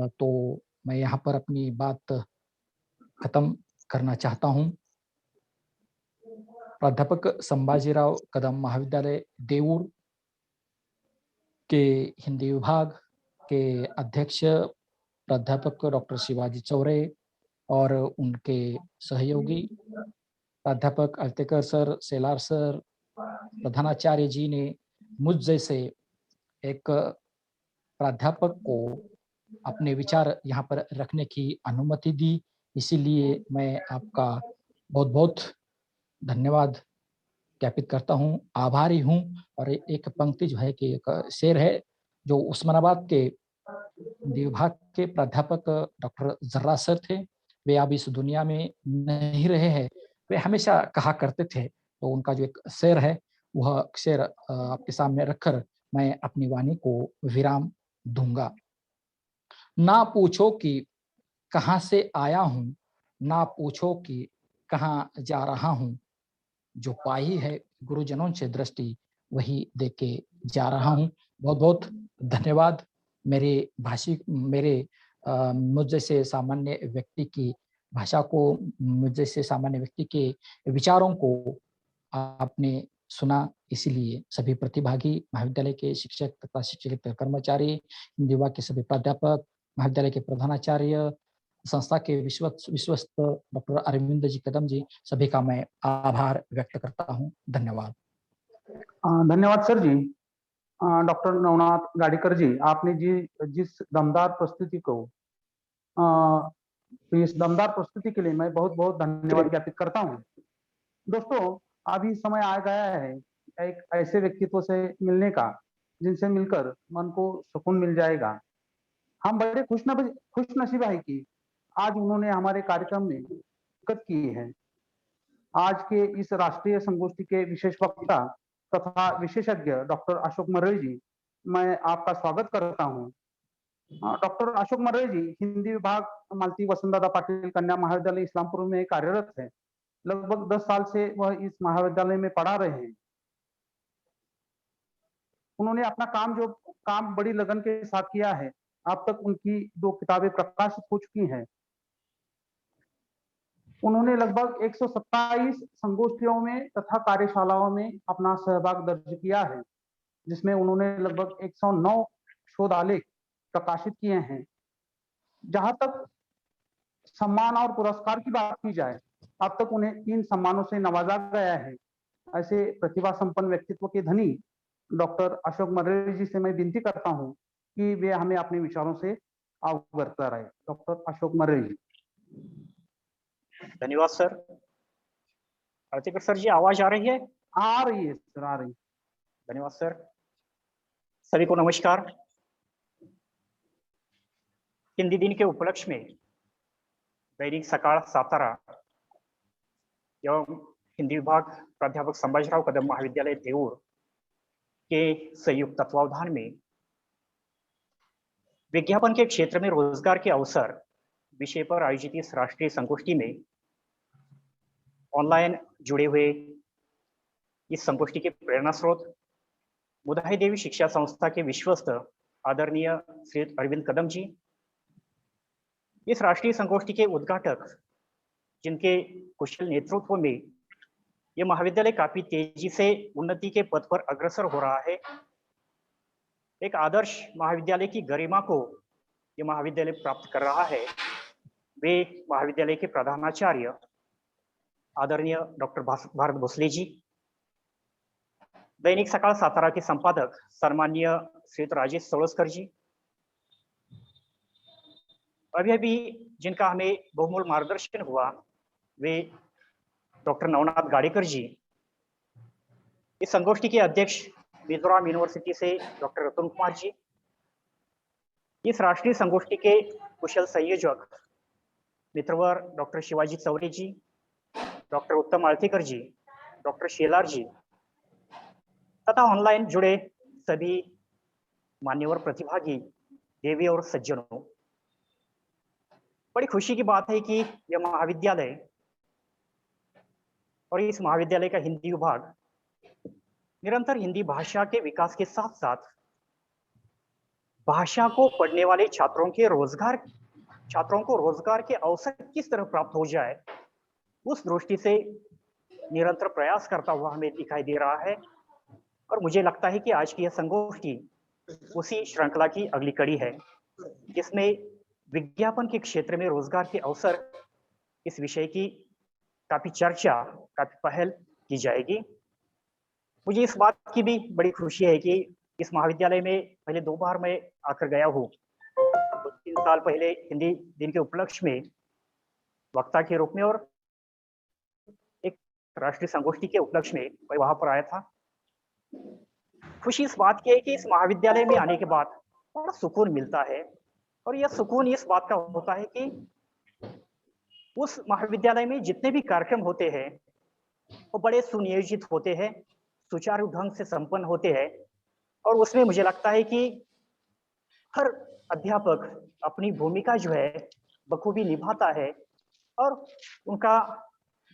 तो मैं यहाँ पर अपनी बात खत्म करना चाहता हूँ। प्राध्यापक संभाजीराव कदम महाविद्यालय देऊर के हिंदी विभाग के अध्यक्ष प्राध्यापक डॉक्टर शिवाजी चौरे और उनके सहयोगी प्राध्यापक अल्तेकर सर, सेलार सर, प्रधानाचार्य जी ने मुझ जैसे एक प्राध्यापक को अपने विचार यहाँ पर रखने की अनुमति दी। इसीलिए मैं आपका बहुत-बहुत धन्यवाद ज्ञापित करता हूँ, आभारी हूँ। और एक पंक्ति जो है कि एक शेर है जो उस्मानाबाद के हिंदी विभाग के प्राध्यापक डॉक्टर जर्रा सर थे। वे अब इस दुनिया में नहीं रहे हैं। वे हमेशा कहा करते थे, तो उनका जो एक शेर है, वह शेर आपके सामने रखकर मैं अपनी वाणी को विराम दूँगा। ना पूछो कि कहाँ से आया हूँ, ना पूछो कि कहाँ जा रहा हूँ। जो पाई है गुरुजनों से दृष्टि, वही देके जा रहा हूँ। बहुत-बहुत धन्यवाद। मेरे मुझ जैसे सामान्य व्यक्ति की भाषा को, मुझ जैसे सामान्य व्यक्ति के विचारों को आपने सुना। इसीलिए सभी प्रतिभागी, महाविद्यालय के शिक्षक तथा शिक्षकेतर कर्मचारी, हिंदी विभाग के सभी प्राध्यापक, महाविद्यालय के प्रधानाचार्य, संस्था के विश्वस्त डॉक्टर अरविंद जी कदम जी, सभी का मैं आभार व्यक्त करता हूँ। धन्यवाद। धन्यवाद सर जी। डॉक्टर नवनाथ गाड़ीकर जी, आपने जिस दमदार प्रस्तुति को तो इस दमदार प्रस्तुति के लिए मैं बहुत-बहुत धन्यवाद ज्ञापित करता हूँ। दोस्तों, अभी समय आ गया है एक ऐसे व्यक्तित्व से मिलने का, जिनसे मिलकर मन को सुकून मिल जाएगा। हम बड़े खुशनसीब है कि आज उन्होंने हमारे कार्यक्रम में शिरकत की है। आज के इस राष्ट्रीय संगोष्ठी के विशेष वक्ता तथा विशेषज्ञ डॉक्टर अशोक मरई जी, मैं आपका स्वागत करता हूं। डॉक्टर अशोक मरई जी हिंदी विभाग मालती वसंतदादा पाटिल कन्या महाविद्यालय इस्लामपुर में कार्यरत है। लगभग 10 साल से वह इस महाविद्यालय में पढ़ा रहे हैं। उन्होंने अपना काम बड़ी लगन के साथ किया है। अब तक उनकी 2 किताबें प्रकाशित हो चुकी हैं। उन्होंने लगभग 127 संगोष्ठियों में तथा कार्यशालाओं में अपना सहभाग दर्ज किया है, जिसमें उन्होंने लगभग 109 शोध आलेख प्रकाशित किए हैं। जहां तक सम्मान और पुरस्कार की बात की जाए, अब तक उन्हें 3 सम्मानों से नवाजा गया है। ऐसे प्रतिभा संपन्न व्यक्तित्व के धनी डॉक्टर अशोक मरई जी से मैं विनती करता हूं कि वे हमें अपने विचारों से अवगत कराएं। डॉक्टर अशोक मरई जी। धन्यवाद सर। आरतीकर सर जी, आवाज आ रही है? आ रही है सर, आ रही। धन्यवाद सर। सभी को नमस्कार। हिंदी दिन के उपलक्ष्य में दैनिक सकाळ सातारा एवं हिंदी विभाग प्राध्यापक संभाजीराव कदम महाविद्यालय देऊर के संयुक्त तत्वावधान में विज्ञापन के क्षेत्र में रोजगार के अवसर विषय पर आयोजित इस राष्ट्रीय संगोष्ठी में ऑनलाइन जुड़े हुए इस संगोष्ठी के प्रेरणा स्रोत मुदाही देवी शिक्षा संस्था के विश्वस्त आदरणीय श्री अरविंद कदम जी, इस राष्ट्रीय संगोष्ठी के उद्घाटक जिनके कुशल नेतृत्व में यह महाविद्यालय काफी तेजी से उन्नति के पथ पर अग्रसर हो रहा है। एक आदर्श महाविद्यालय की गरिमा को यह महाविद्यालय प्राप्त कर रहा है। वे महाविद्यालय के प्रधानाचार्य आदरणीय डॉक्टर भारत भोसले जी, दैनिक सकाळ सातारा के संपादक सम्माननीय श्री राजेश सोळसकर जी, अभी जिनका हमें बहुमूल्य मार्गदर्शन हुआ वे डॉक्टर नवनाथ गाड़ेकर जी, इस संगोष्ठी के अध्यक्ष मिजोरम यूनिवर्सिटी से डॉक्टर रतन कुमार जी, इस राष्ट्रीय संगोष्ठी के कुशल संयोजक मित्रवर डॉक्टर शिवाजी चौरे जी, डॉक्टर उत्तम आळतेकर जी, डॉक्टर शेलार जी तथा ऑनलाइन जुड़े सभी मान्यवर प्रतिभागी देवी और सज्जनों, बड़ी खुशी की बात है कि यह महाविद्यालय और इस महाविद्यालय का हिंदी विभाग निरंतर हिंदी भाषा के विकास के साथ साथ भाषा को पढ़ने वाले छात्रों को रोजगार के अवसर किस तरह प्राप्त हो जाए, उस दृष्टि से निरंतर प्रयास करता हुआ हमें दिखाई दे रहा है। और मुझे लगता है कि आज की यह संगोष्ठी उसी श्रृंखला की अगली कड़ी है, जिसमें विज्ञापन के क्षेत्र में रोजगार के अवसर इस विषय की काफी चर्चा, काफी पहल की जाएगी। मुझे इस बात की भी बड़ी खुशी है कि इस महाविद्यालय में पहले 2 बार मैं आकर गया हूँ। 3 साल पहले हिंदी दिन के उपलक्ष्य में वक्ता के रूप में और एक राष्ट्रीय संगोष्ठी के उपलक्ष्य में मैं वहां पर आया था। खुशी इस बात की है कि इस महाविद्यालय में आने के बाद बड़ा सुकून मिलता है, और यह सुकून इस बात का होता है कि उस महाविद्यालय में जितने भी कार्यक्रम होते हैं वो बड़े सुनियोजित होते हैं, सुचारू ढंग से संपन्न होते हैं, और उसमें मुझे लगता है कि हर अध्यापक अपनी भूमिका जो है बखूबी निभाता है, और उनका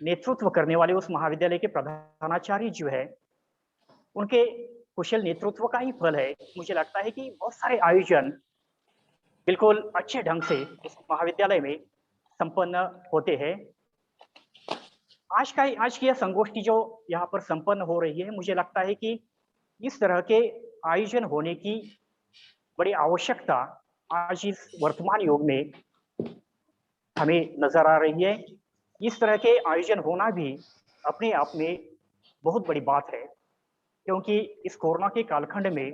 नेतृत्व करने वाले उस महाविद्यालय के प्रधानाचार्य जो है उनके कुशल नेतृत्व का ही फल है। मुझे लगता है कि बहुत सारे आयोजन बिल्कुल अच्छे ढंग से इस महाविद्यालय में संपन्न होते हैं। आज की यह संगोष्ठी जो यहाँ पर संपन्न हो रही है, मुझे लगता है कि इस तरह के आयोजन होने की बड़ी आवश्यकता आज इस वर्तमान युग में हमें नजर आ रही है। इस तरह के आयोजन होना भी अपने आप में बहुत बड़ी बात है, क्योंकि इस कोरोना के कालखंड में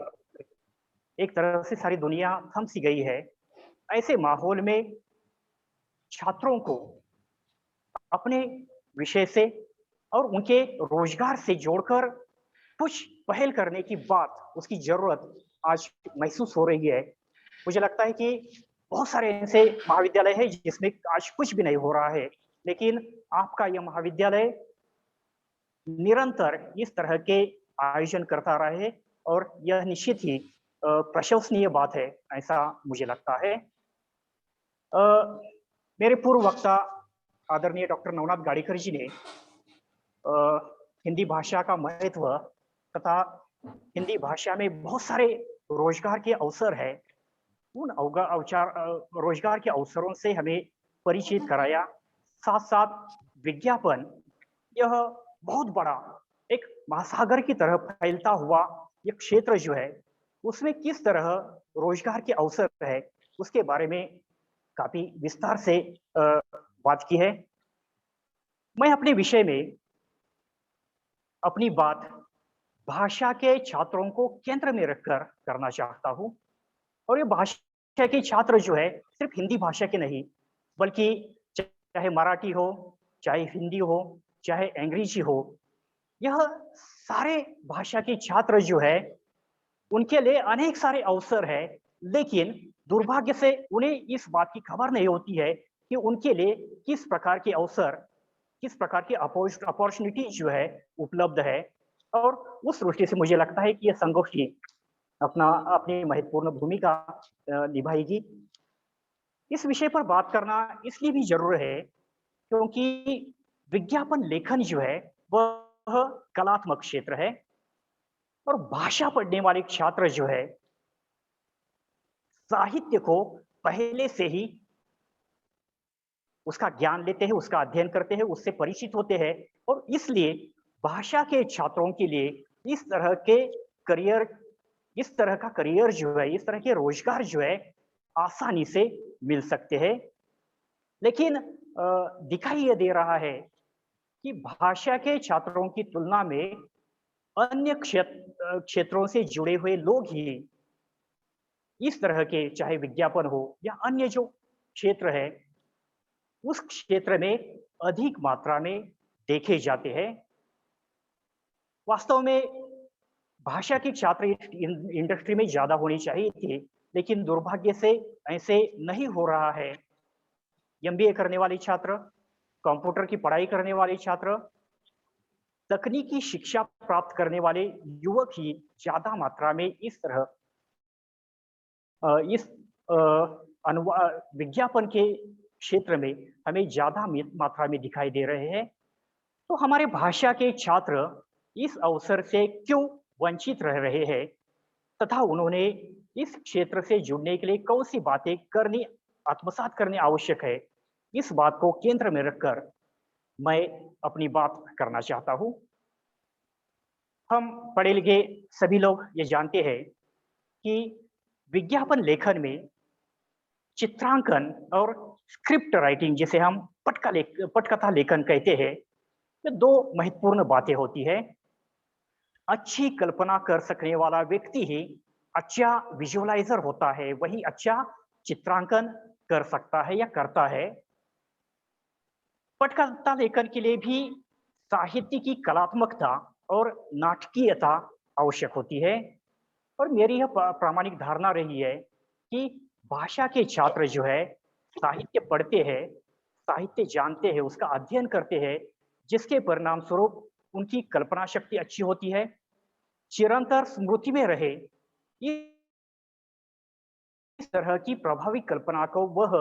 एक तरह से सारी दुनिया थम सी गई है। ऐसे माहौल में छात्रों को अपने विषय से और उनके रोजगार से जोड़कर कुछ पहल करने की बात, उसकी जरूरत आज महसूस हो रही है। मुझे लगता है कि बहुत सारे ऐसे महाविद्यालय है जिसमें आज कुछ भी नहीं हो रहा है, लेकिन आपका यह महाविद्यालय निरंतर इस तरह के आयोजन करता रहा है, और यह निश्चित ही प्रशंसनीय बात है, ऐसा मुझे लगता है। मेरे पूर्व वक्ता आदरणीय डॉक्टर नवनाथ गाड़ेकर जी ने हिंदी भाषा का महत्व तथा हिंदी भाषा में बहुत सारे रोजगार के अवसर है, उन रोजगार के अवसरों से हमें परिचित कराया। साथ साथ विज्ञापन यह बहुत बड़ा एक महासागर की तरह फैलता हुआ यह क्षेत्र जो है, उसमें किस तरह रोजगार के अवसर है, उसके बारे में काफी विस्तार से बात की है। मैं अपने विषय में अपनी बात भाषा के छात्रों को केंद्र में रखकर करना चाहता हूं, और ये भाषा के छात्र जो है सिर्फ हिंदी भाषा के नहीं, बल्कि चाहे मराठी हो, चाहे हिंदी हो, चाहे अंग्रेजी हो, यह सारे भाषा के छात्र जो है उनके लिए अनेक सारे अवसर है, लेकिन दुर्भाग्य से उन्हें इस बात की खबर नहीं होती है कि उनके लिए किस प्रकार के अवसर किस प्रकार की अपॉर्चुनिटी जो है उपलब्ध है, और उस दृष्टि से मुझे लगता है कि यह संगोष्ठी अपनी महत्वपूर्ण भूमिका निभाएगी। इस विषय पर बात करना इसलिए भी जरूर है क्योंकि विज्ञापन लेखन जो है वह कलात्मक क्षेत्र है, और भाषा पढ़ने वाले छात्र जो है साहित्य को पहले से ही उसका ज्ञान लेते हैं, उसका अध्ययन करते हैं, उससे परिचित होते हैं, और इसलिए भाषा के छात्रों के लिए इस तरह के करियर इस तरह का करियर जो है, इस तरह के रोजगार जो है आसानी से मिल सकते हैं। लेकिन दिखाई ये दे रहा है कि भाषा के छात्रों की तुलना में अन्य क्षेत्रों से जुड़े हुए लोग ही इस तरह के, चाहे विज्ञापन हो या अन्य जो क्षेत्र है, उस क्षेत्र में अधिक मात्रा में देखे जाते हैं। वास्तव में भाषा के छात्र इंडस्ट्री में ज्यादा होनी चाहिए थे, लेकिन दुर्भाग्य से ऐसे नहीं हो रहा है। एमबीए करने वाले छात्र, कंप्यूटर की पढ़ाई करने वाले छात्र, तकनीकी शिक्षा प्राप्त करने वाले युवक ही ज्यादा मात्रा में इस तरह इस विज्ञापन के क्षेत्र में हमें ज्यादा मात्रा में दिखाई दे रहे हैं। तो हमारे भाषा के छात्र इस अवसर से क्यों वंचित रह रहे हैं, तथा उन्होंने इस क्षेत्र से जुड़ने के लिए कौन सी बातें आत्मसात करनी आवश्यक है, इस बात को केंद्र में रखकर मैं अपनी बात करना चाहता हूं। हम पढ़े लिखे सभी लोग ये जानते हैं कि विज्ञापन लेखन में चित्रांकन और स्क्रिप्ट राइटिंग, जिसे हम पटकथा लेखन कहते हैं, ये दो महत्वपूर्ण बातें होती है। अच्छी कल्पना कर सकने वाला व्यक्ति ही अच्छा विजुअलाइजर होता है, वही अच्छा चित्रांकन कर सकता है या करता है। पटकथा लेखन के लिए भी साहित्य की कलात्मकता और नाटकीयता आवश्यक होती है, और मेरी यह प्रामाणिक धारणा रही है कि भाषा के छात्र जो है साहित्य पढ़ते हैं, साहित्य जानते हैं, उसका अध्ययन करते हैं, जिसके परिणाम स्वरूप उनकी कल्पना शक्ति अच्छी होती है, चिरंतर स्मृति में रहे। इस तरह की प्रभावी कल्पना को वह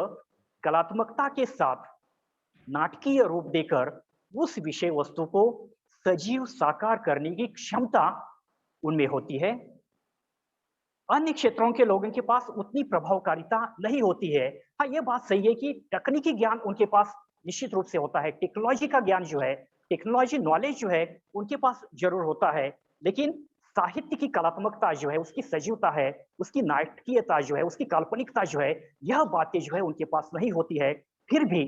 कलात्मकता के साथ नाटकीय रूप देकर उस विषय वस्तु को सजीव साकार करने की क्षमता उनमें होती है। अन्य क्षेत्रों के लोगों के पास उतनी प्रभावकारिता नहीं होती है। हाँ, यह बात सही है कि तकनीकी ज्ञान उनके पास निश्चित रूप से होता है, टेक्नोलॉजी का ज्ञान जो है, टेक्नोलॉजी नॉलेज जो है उनके पास जरूर होता है, लेकिन साहित्य की कलात्मकता जो है, उसकी सजीवता है, उसकी नाटकीयता जो है, उसकी काल्पनिकता जो है, यह बातें जो है उनके पास नहीं होती है। फिर भी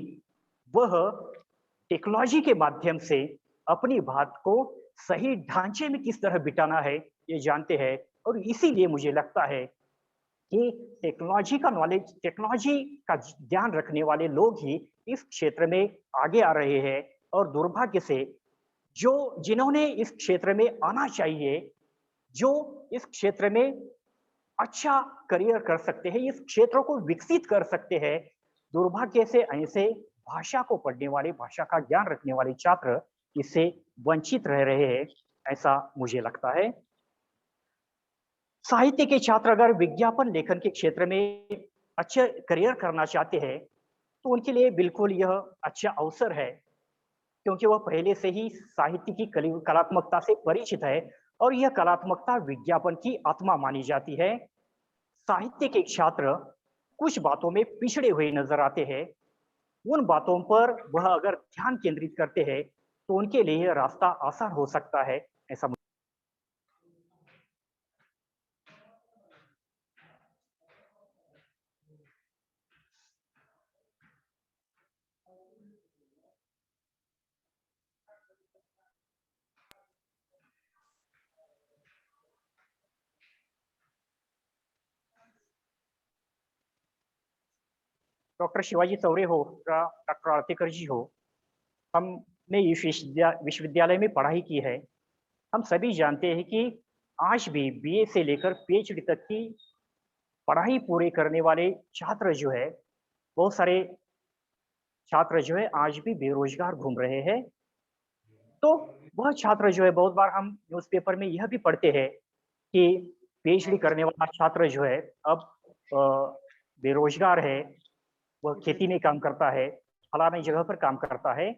वह टेक्नोलॉजी के माध्यम से अपनी बात को सही ढांचे में किस तरह बिठाना है ये जानते हैं, और इसीलिए मुझे लगता है कि टेक्नोलॉजी का नॉलेज, टेक्नोलॉजी का ज्ञान रखने वाले लोग ही इस क्षेत्र में आगे आ रहे हैं, और दुर्भाग्य से जिन्होंने इस क्षेत्र में आना चाहिए, जो इस क्षेत्र में अच्छा करियर कर सकते हैं, इस क्षेत्रों को विकसित कर सकते हैं, दुर्भाग्य से ऐसे भाषा को पढ़ने वाले, भाषा का ज्ञान रखने वाले छात्र इससे वंचित रह रहे हैं, ऐसा मुझे लगता है। साहित्य के छात्र अगर विज्ञापन लेखन के क्षेत्र में अच्छा करियर करना चाहते हैं, तो उनके लिए बिल्कुल यह अच्छा अवसर है, क्योंकि वह पहले से ही साहित्य की कलात्मकता से परिचित है, और यह कलात्मकता विज्ञापन की आत्मा मानी जाती है। साहित्य के छात्र कुछ बातों में पिछड़े हुए नजर आते हैं। उन बातों पर वह अगर ध्यान केंद्रित करते हैं तो उनके लिए यह रास्ता आसान हो सकता है, ऐसा डॉक्टर शिवाजी चौरे हो या डॉक्टर आरतीकर जी हो, हमने इस विश्वविद्यालय में पढ़ाई की है। हम सभी जानते हैं कि आज भी बीए से लेकर पीएचडी तक की पढ़ाई पूरे करने वाले छात्र जो है, बहुत सारे छात्र जो है आज भी बेरोजगार घूम रहे हैं। तो वह छात्र जो है, बहुत बार हम न्यूज़पेपर में यह भी पढ़ते हैं कि पीएचडी करने वाला छात्र जो है अब अ, बेरोजगार है, वह खेती में काम करता है, फलानी जगह पर काम करता है।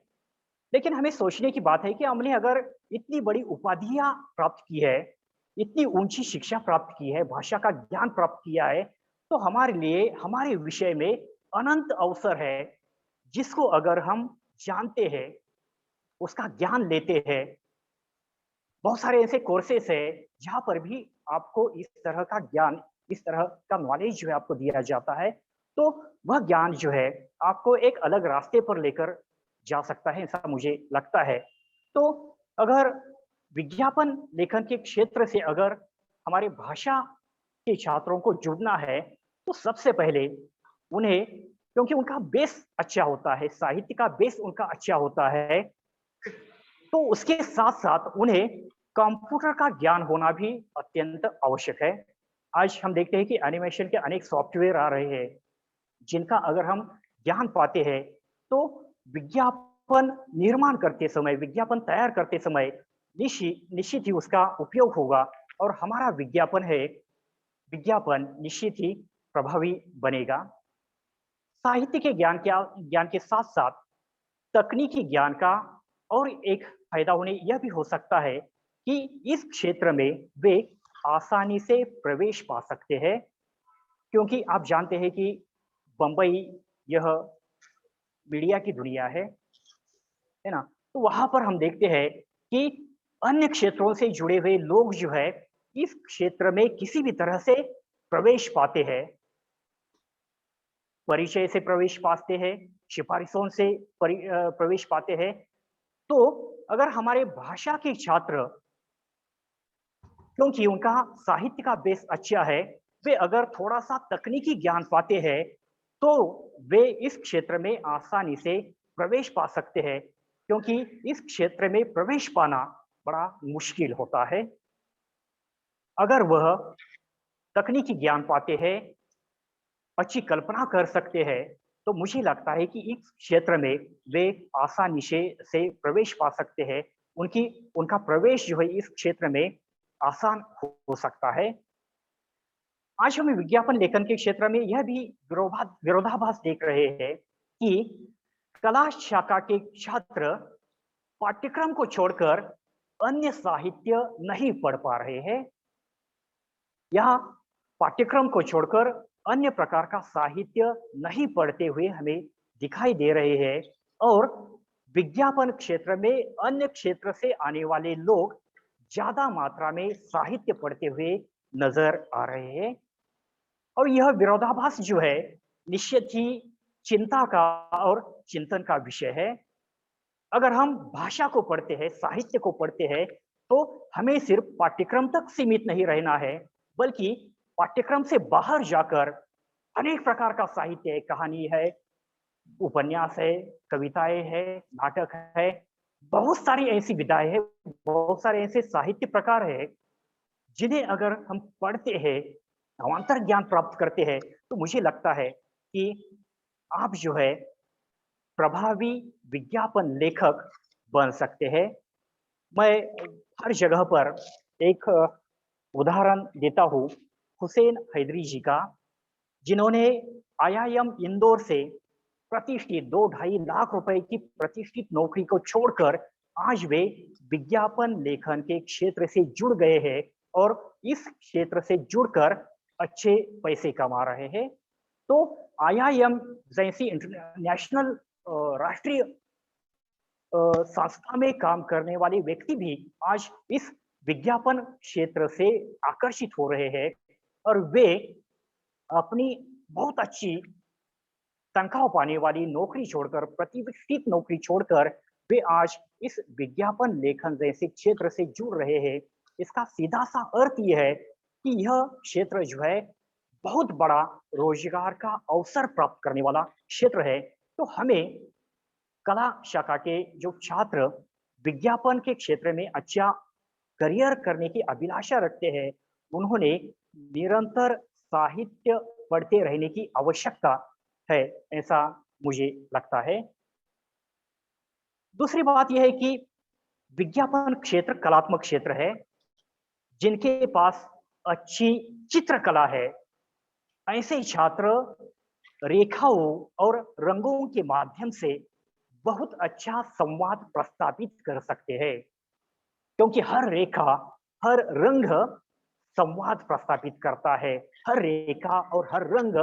लेकिन हमें सोचने की बात है कि हमने अगर इतनी बड़ी उपाधियाँ प्राप्त की है, इतनी ऊँची शिक्षा प्राप्त की है, भाषा का ज्ञान प्राप्त किया है, तो हमारे लिए, हमारे विषय में अनंत अवसर है, जिसको अगर हम जानते हैं, उसका ज्ञान लेते हैं। बहुत सारे ऐसे कोर्सेस हैं, जहाँ पर भी आपको इस तरह का ज्ञान, इस तरह का नॉलेज जो है आपको दिया जाता है। तो वह ज्ञान जो है, आपको एक अलग रास्ते पर लेकर जा सकता है, ऐसा मुझे लगता है। तो अगर विज्ञापन लेखन के क्षेत्र से अगर हमारे भाषा के छात्रों को जुड़ना है, तो सबसे पहले उन्हें, क्योंकि उनका बेस अच्छा होता है, साहित्य का बेस उनका अच्छा होता है, तो उसके साथ-साथ उन्हें कंप्यूटर का ज्ञान होना भी अत्यंत आवश्यक है। आज हम देखते हैं कि एनिमेशन के अनेक सॉफ्टवेयर आ रहे हैं, जिनका अगर हम ज्ञान पाते हैं, तो विज्ञापन निर्माण करते समय, विज्ञापन तैयार करते समय निश्चित ही उसका उपयोग होगा और हमारा विज्ञापन निश्चित ही प्रभावी बनेगा। साहित्य के ज्ञान के साथ-साथ तकनीकी ज्ञान का और एक फायदा उन्हें यह भी हो सकता है कि इस क्षेत्र में वे आसानी से प्रवेश पा सकते हैं, क्योंकि आप जानते हैं कि बम्बई यह मीडिया की दुनिया है ना? तो वहाँ पर हम देखते हैं कि अन्य क्षेत्रों से जुड़े हुए लोग जो है, इस क्षेत्र में किसी भी तरह से प्रवेश पाते हैं। परिचय से प्रवेश पाते हैं, सिफारिशों से प्रवेश पाते हैं। तो अगर हमारे भाषा के छात्र, क्योंकि उनका साहित्य का बेस अच्छा है, वे अगर थोड़ा-सा तकनीकी ज्ञान पाते हैं, तो वे इस क्षेत्र में आसानी से प्रवेश पा सकते हैं, क्योंकि इस क्षेत्र में प्रवेश पाना बड़ा मुश्किल होता है। अगर वह तकनीकी ज्ञान पाते हैं, अच्छी कल्पना कर सकते हैं, तो मुझे लगता है कि इस क्षेत्र में वे आसानी से प्रवेश पा सकते हैं। उनका प्रवेश जो है इस क्षेत्र में आसान हो सकता है। आज हम विज्ञापन लेखन के क्षेत्र में यह भी विरोधाभास देख रहे हैं कि कला शाखा के छात्र पाठ्यक्रम को छोड़कर अन्य साहित्य नहीं पढ़ पा रहे हैं। यहाँ पाठ्यक्रम को छोड़कर अन्य प्रकार का साहित्य नहीं पढ़ते हुए हमें दिखाई दे रहे हैं और विज्ञापन क्षेत्र में अन्य क्षेत्र से आने वाले लोग ज्यादा मात्रा में साहित्य पढ़ते हुए नजर आ रहे हैं और यह विरोधाभास जो है निश्चित ही चिंता का और चिंतन का विषय है। अगर हम भाषा को पढ़ते हैं, साहित्य को पढ़ते हैं, तो हमें सिर्फ पाठ्यक्रम तक सीमित नहीं रहना है, बल्कि पाठ्यक्रम से बाहर जाकर अनेक प्रकार का साहित्य है, कहानी है, उपन्यास है, कविताएं है, नाटक है, बहुत सारी ऐसी विधाएं हैं, बहुत सारे ऐसे साहित्य प्रकार है, जिन्हें अगर हम पढ़ते हैं, अवान्तर ज्ञान प्राप्त करते हैं, तो मुझे लगता है कि आप जो है प्रभावी विज्ञापन लेखक बन सकते हैं। मैं हर जगह पर एक उदाहरण देता हूँ हुसैन हैदरी जी का, जिन्होंने आईआईएम इंदौर से प्रतिष्ठित 2-2.5 लाख रुपए की प्रतिष्ठित नौकरी को छोड़कर आज वे विज्ञापन लेखन के क्षेत्र से जुड़ गए हैं और इस क्षेत्र से जुड़कर अच्छे पैसे कमा रहे हैं। तो आईआईएम जैसी इंटरनेशनल राष्ट्रीय संस्था में काम करने वाले व्यक्ति भी आज इस विज्ञापन क्षेत्र से आकर्षित हो रहे हैं और वे अपनी बहुत अच्छी तनख्वाह पाने वाली नौकरी छोड़कर, प्रतिष्ठित नौकरी छोड़कर वे आज इस विज्ञापन लेखन जैसे क्षेत्र से जुड़ रहे हैं। इसका सीधा सा अर्थ यह है कि यह क्षेत्र जो है बहुत बड़ा रोजगार का अवसर प्राप्त करने वाला क्षेत्र है। तो हमें कला शाखा के जो छात्र विज्ञापन के क्षेत्र में अच्छा करियर करने की अभिलाषा रखते हैं, उन्होंने निरंतर साहित्य पढ़ते रहने की आवश्यकता है, ऐसा मुझे लगता है। दूसरी बात यह है कि विज्ञापन क्षेत्र कलात्मक क्षेत्र है। जिनके पास अच्छी चित्रकला है, ऐसे छात्र रेखाओं और रंगों के माध्यम से बहुत अच्छा संवाद प्रस्तावित कर सकते हैं, क्योंकि हर रेखा, हर रंग संवाद प्रस्तावित करता है, हर रेखा और हर रंग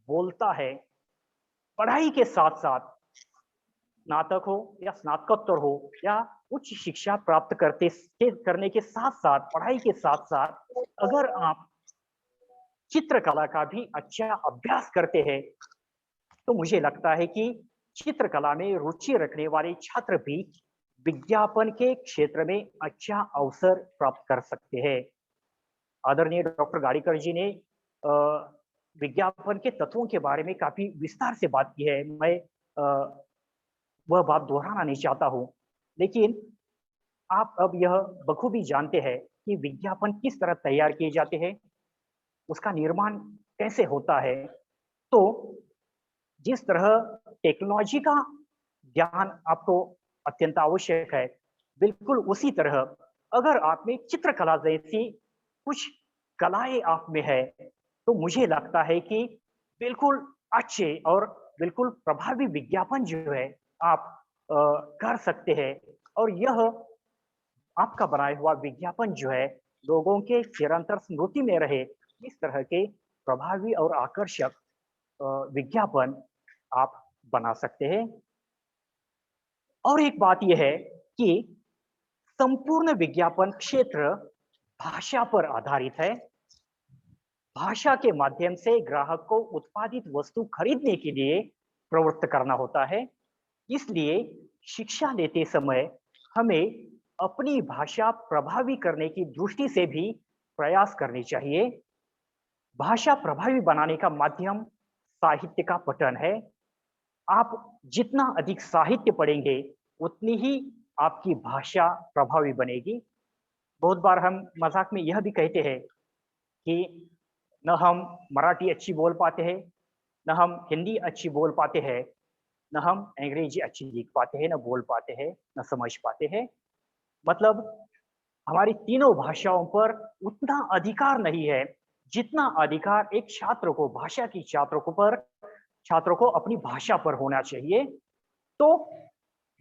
बोलता है। पढ़ाई के साथ-साथ स्नातक हो या स्नातकोत्तर हो या उच्च शिक्षा प्राप्त करने के साथ-साथ, पढ़ाई के साथ-साथ अगर आप चित्रकला का भी अच्छा अभ्यास करते हैं, तो मुझे लगता है कि चित्रकला में रुचि रखने वाले छात्र भी विज्ञापन के क्षेत्र में अच्छा अवसर प्राप्त कर सकते हैं। आदरणीय डॉक्टर गाड़ीकर जी ने अ, विज्ञापन के तत्वों के बारे में काफ़ी विस्तार से बात की है। मैं वह बात दोहराना नहीं चाहता हूँ, लेकिन आप अब यह बखूबी जानते हैं कि विज्ञापन किस तरह तैयार किए जाते हैं, उसका निर्माण कैसे होता है। तो जिस तरह टेक्नोलॉजी का ज्ञान आपको अत्यंत आवश्यक है, बिल्कुल उसी तरह अगर आप में चित्रकला जैसी कुछ कलाएँ आप में है, तो मुझे लगता है कि बिल्कुल अच्छे और बिल्कुल प्रभावी विज्ञापन जो है आप कर सकते हैं, और यह आपका बनाया हुआ विज्ञापन जो है लोगों के चिरंतर स्मृति में रहे, इस तरह के प्रभावी और आकर्षक विज्ञापन आप बना सकते हैं। और एक बात यह है कि संपूर्ण विज्ञापन क्षेत्र भाषा पर आधारित है। भाषा के माध्यम से ग्राहक को उत्पादित वस्तु खरीदने के लिए प्रवृत्त करना होता है। इसलिए शिक्षा लेते समय हमें अपनी भाषा प्रभावी करने की दृष्टि से भी प्रयास करनी चाहिए। भाषा प्रभावी बनाने का माध्यम साहित्य का पठन है। आप जितना अधिक साहित्य पढ़ेंगे, उतनी ही आपकी भाषा प्रभावी बनेगी। बहुत बार हम मजाक में यह भी कहते हैं कि न हम मराठी अच्छी बोल पाते हैं, न हम हिंदी अच्छी बोल पाते हैं, न हम अंग्रेजी अच्छी लिख पाते हैं, न बोल पाते हैं, न समझ पाते हैं। मतलब हमारी तीनों भाषाओं पर उतना अधिकार नहीं है, जितना अधिकार एक छात्र को, भाषा की छात्रों को अपनी भाषा पर होना चाहिए। तो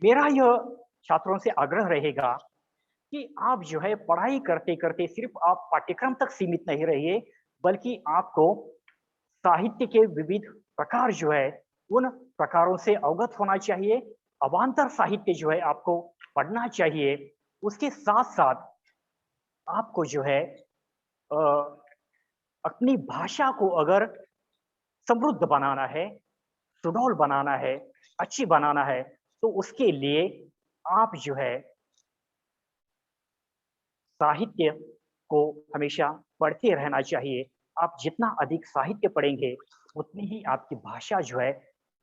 मेरा यह छात्रों से आग्रह रहेगा कि आप जो है पढ़ाई करते-करते सिर्फ आप पाठ्यक्रम तक सीमित नहीं रहिए, बल्कि आपको साहित्य के विविध प्रकार जो है, उन प्रकारों से अवगत होना चाहिए। अवान्तर साहित्य जो है आपको पढ़ना चाहिए। उसके साथ-साथ आपको जो है अ, अपनी भाषा को अगर समृद्ध बनाना है, सुडौल बनाना है, अच्छी बनाना है, तो उसके लिए आप जो है साहित्य को हमेशा पढ़ते रहना चाहिए। आप जितना अधिक साहित्य पढ़ेंगे, उतनी ही आपकी भाषा जो है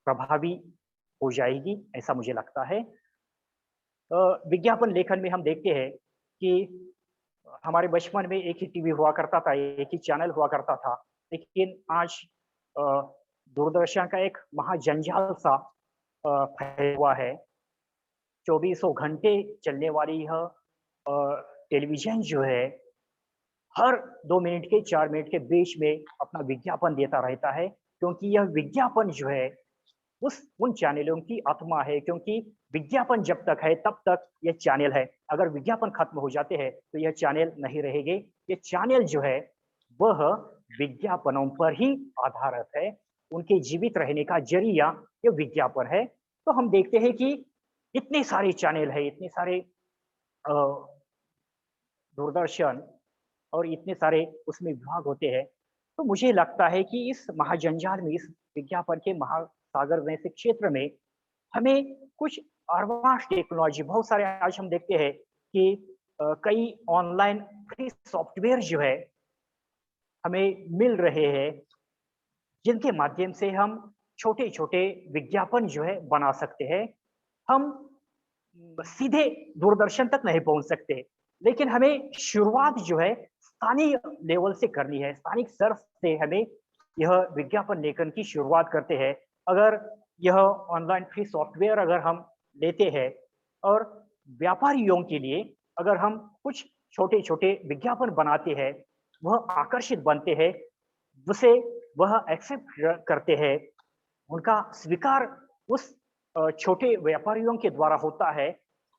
प्रभावी हो जाएगी, ऐसा मुझे लगता है। विज्ञापन लेखन में हम देखते हैं कि हमारे बचपन में एक ही टीवी हुआ करता था, एक ही चैनल हुआ करता था, लेकिन आज अ, दूरदर्शन का एक महाजंजाल-सा फैला हुआ है। चौबीसों घंटे चलने वाली यह टेलीविज़न जो है, हर 2 मिनट के 4 मिनट के बीच में अपना विज्ञापन देता रहता है, क्योंकि यह विज्ञापन जो है उन चैनलों की आत्मा है, क्योंकि विज्ञापन जब तक है तब तक ये चैनल है। अगर विज्ञापन खत्म हो जाते हैं तो यह चैनल नहीं रहेंगे। ये चैनल जो है वह विज्ञापनों पर ही आधारित है। उनके जीवित रहने का ज़रिया ये विज्ञापन है। तो हम देखते हैं कि इतने सारे चैनल हैं, इतने सारे अ, दूरदर्शन और इतने सारे उसमें विभाग होते हैं। तो मुझे लगता है कि इस महाजंजाल में, इस विज्ञापन के महासागर जैसे क्षेत्र में हमें कुछ एडवांस टेक्नोलॉजी, बहुत सारे आज हम देखते हैं कि कई ऑनलाइन फ्री सॉफ्टवेयर जो है हमें मिल रहे हैं, जिनके माध्यम से हम छोटे-छोटे विज्ञापन जो है बना सकते हैं। हम सीधे दूरदर्शन तक नहीं पहुँच सकते, लेकिन हमें शुरुआत जो है स्थानीय लेवल से करनी है। स्थानिक स्तर से हमें यह विज्ञापन लेखन की शुरुआत करते हैं। अगर यह ऑनलाइन फ्री सॉफ्टवेयर अगर हम लेते हैं, और व्यापारियों के लिए अगर हम कुछ छोटे-छोटे विज्ञापन बनाते हैं, वह आकर्षित बनते हैं, उसे वह एक्सेप्ट करते हैं, उनका स्वीकार उस छोटे व्यापारियों के द्वारा होता है,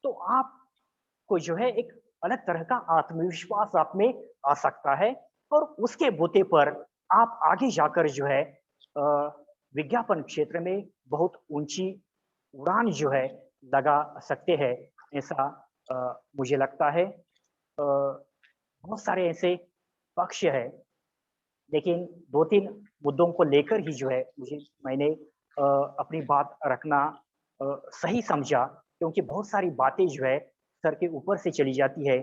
तो आपको जो है एक अलग तरह का आत्मविश्वास आप में आ सकता है और उसके बूते पर आप आगे जाकर जो है विज्ञापन क्षेत्र में बहुत ऊंची उड़ान जो है लगा सकते हैं, ऐसा मुझे लगता है। बहुत सारे ऐसे पक्ष है, लेकिन 2-3 मुद्दों को लेकर ही जो है मैंने अपनी बात रखना सही समझा, क्योंकि बहुत सारी बातें जो है सर के ऊपर से चली जाती है।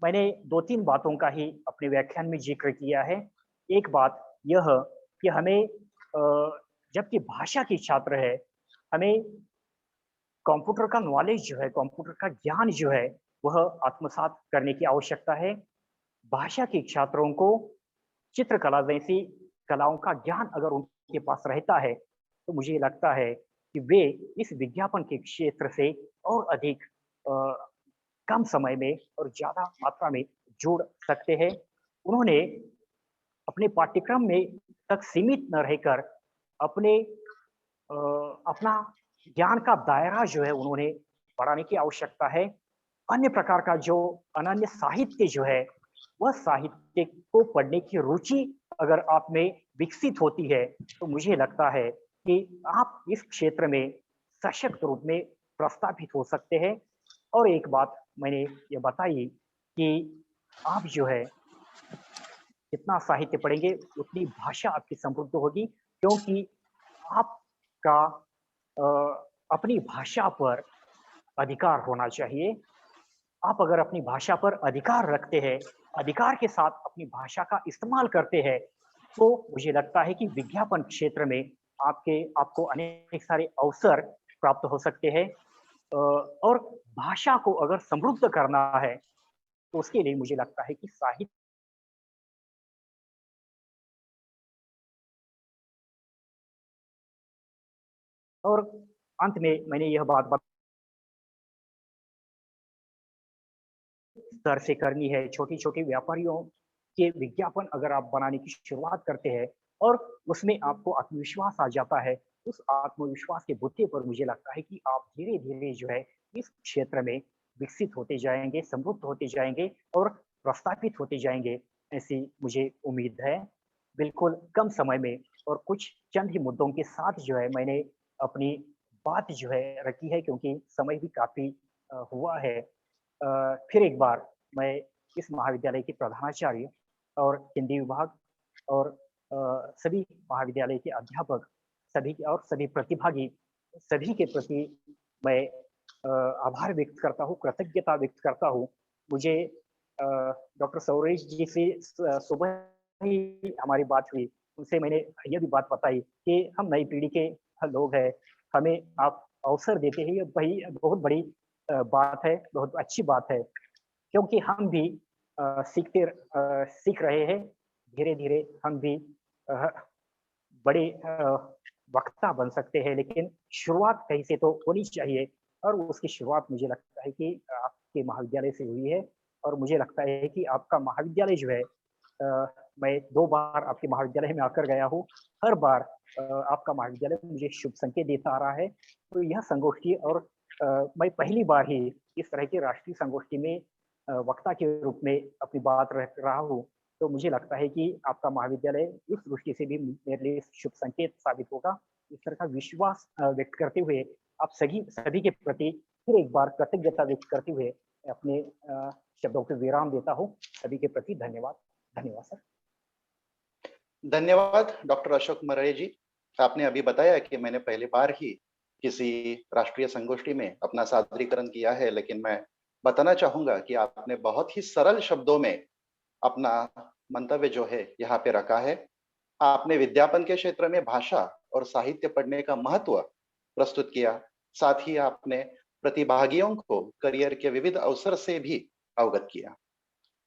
मैंने 2-3 बातों का ही अपने व्याख्यान में ज़िक्र किया है। एक बात यह कि हमें जबकि भाषा के छात्र हैं, हमें कंप्यूटर का नॉलेज जो है, कंप्यूटर का ज्ञान जो है, वह आत्मसात करने की आवश्यकता है। भाषा के छात्रों को चित्रकला जैसी कलाओं का ज्ञान अगर उनके पास रहता है, तो मुझे लगता है कि वे इस विज्ञापन के क्षेत्र से और अधिक कम समय में और ज़्यादा मात्रा में जुड़ सकते हैं। उन्होंने अपने पाठ्यक्रम में तक सीमित न रहकर अपने अपना ज्ञान का दायरा जो है उन्होंने बढ़ाने की आवश्यकता है। अन्य प्रकार का जो अनन्य साहित्य जो है, वह साहित्य को पढ़ने की रुचि अगर आप में विकसित होती है, तो मुझे लगता है कि आप इस क्षेत्र में सशक्त रूप में प्रस्थापित हो सकते हैं। और एक बात मैंने ये बताई कि आप जो है जितना साहित्य पढ़ेंगे, उतनी भाषा आपकी समृद्ध होगी, क्योंकि आपका अपनी भाषा पर अधिकार होना चाहिए। आप अगर अपनी भाषा पर अधिकार रखते हैं, अधिकार के साथ अपनी भाषा का इस्तेमाल करते हैं, तो मुझे लगता है कि विज्ञापन क्षेत्र में आपको अनेक सारे अवसर प्राप्त हो सकते हैं। और भाषा को अगर समृद्ध करना है, तो उसके लिए मुझे लगता है कि साहित्य और अंत में मैंने यह बात स्तर से करनी है। छोटी-छोटी व्यापारियों के विज्ञापन अगर आप बनाने की शुरुआत करते हैं और उसमें आपको आत्मविश्वास आ जाता है, उस आत्मविश्वास के बुत्ते पर मुझे लगता है कि आप धीरे-धीरे जो है इस क्षेत्र में विकसित होते जाएँगे, समृद्ध होते जाएँगे और प्रस्थापित होते जाएँगे, ऐसी मुझे उम्मीद है। बिल्कुल कम समय में और कुछ चंद ही मुद्दों के साथ जो है मैंने अपनी बात जो है रखी है, क्योंकि समय भी काफ़ी हुआ है। फिर एक बार मैं इस महाविद्यालय के प्रधानाचार्य और हिंदी विभाग और सभी महाविद्यालय के अध्यापक सभी प्रतिभागी सभी के प्रति मैं आभार व्यक्त करता हूँ, कृतज्ञता व्यक्त करता हूँ। मुझे डॉक्टर सौरेश जी से सुबह ही हमारी बात हुई, उनसे मैंने ये भी बात बताई कि हम नई पीढ़ी के लोग हैं, हमें आप अवसर देते हैं, ये वही बहुत बड़ी बात है, बहुत अच्छी बात है, क्योंकि हम भी सीख रहे हैं, धीरे-धीरे हम भी अ, बड़े वक्ता बन सकते हैं, लेकिन शुरुआत कहीं से तो होनी चाहिए और उसकी शुरुआत मुझे लगता है कि आपके महाविद्यालय से हुई है और मुझे लगता है कि आपका महाविद्यालय जो है मैं 2 बार आपके महाविद्यालय में आकर गया हूँ, हर बार आपका महाविद्यालय मुझे शुभ संकेत देता आ रहा है। तो यह संगोष्ठी और मैं पहली बार ही इस तरह की राष्ट्रीय संगोष्ठी में वक्ता के रूप में अपनी बात रख रहा हूँ, तो मुझे लगता है कि आपका महाविद्यालय इस दृष्टि से भी मेरे लिए शुभ संकेत साबित होगा। इस तरह का विश्वास व्यक्त करते हुए आप सभी के प्रति फिर एक बार कृतज्ञता व्यक्त करते हुए अपने शब्दों को विराम देता हूँ। सभी के प्रति धन्यवाद। धन्यवाद सर। धन्यवाद डॉक्टर अशोक मरड़े जी। आपने अभी बताया कि मैंने पहली बार ही किसी राष्ट्रीय संगोष्ठी में अपना सादरीकरण किया है, लेकिन मैं बताना चाहूंगा कि आपने बहुत ही सरल शब्दों में अपना मंतव्य जो है यहाँ पे रखा है। आपने विज्ञापन के क्षेत्र में भाषा और साहित्य पढ़ने का महत्व प्रस्तुत किया। साथ ही आपने प्रतिभागियों को करियर के विविध अवसर से भी अवगत किया।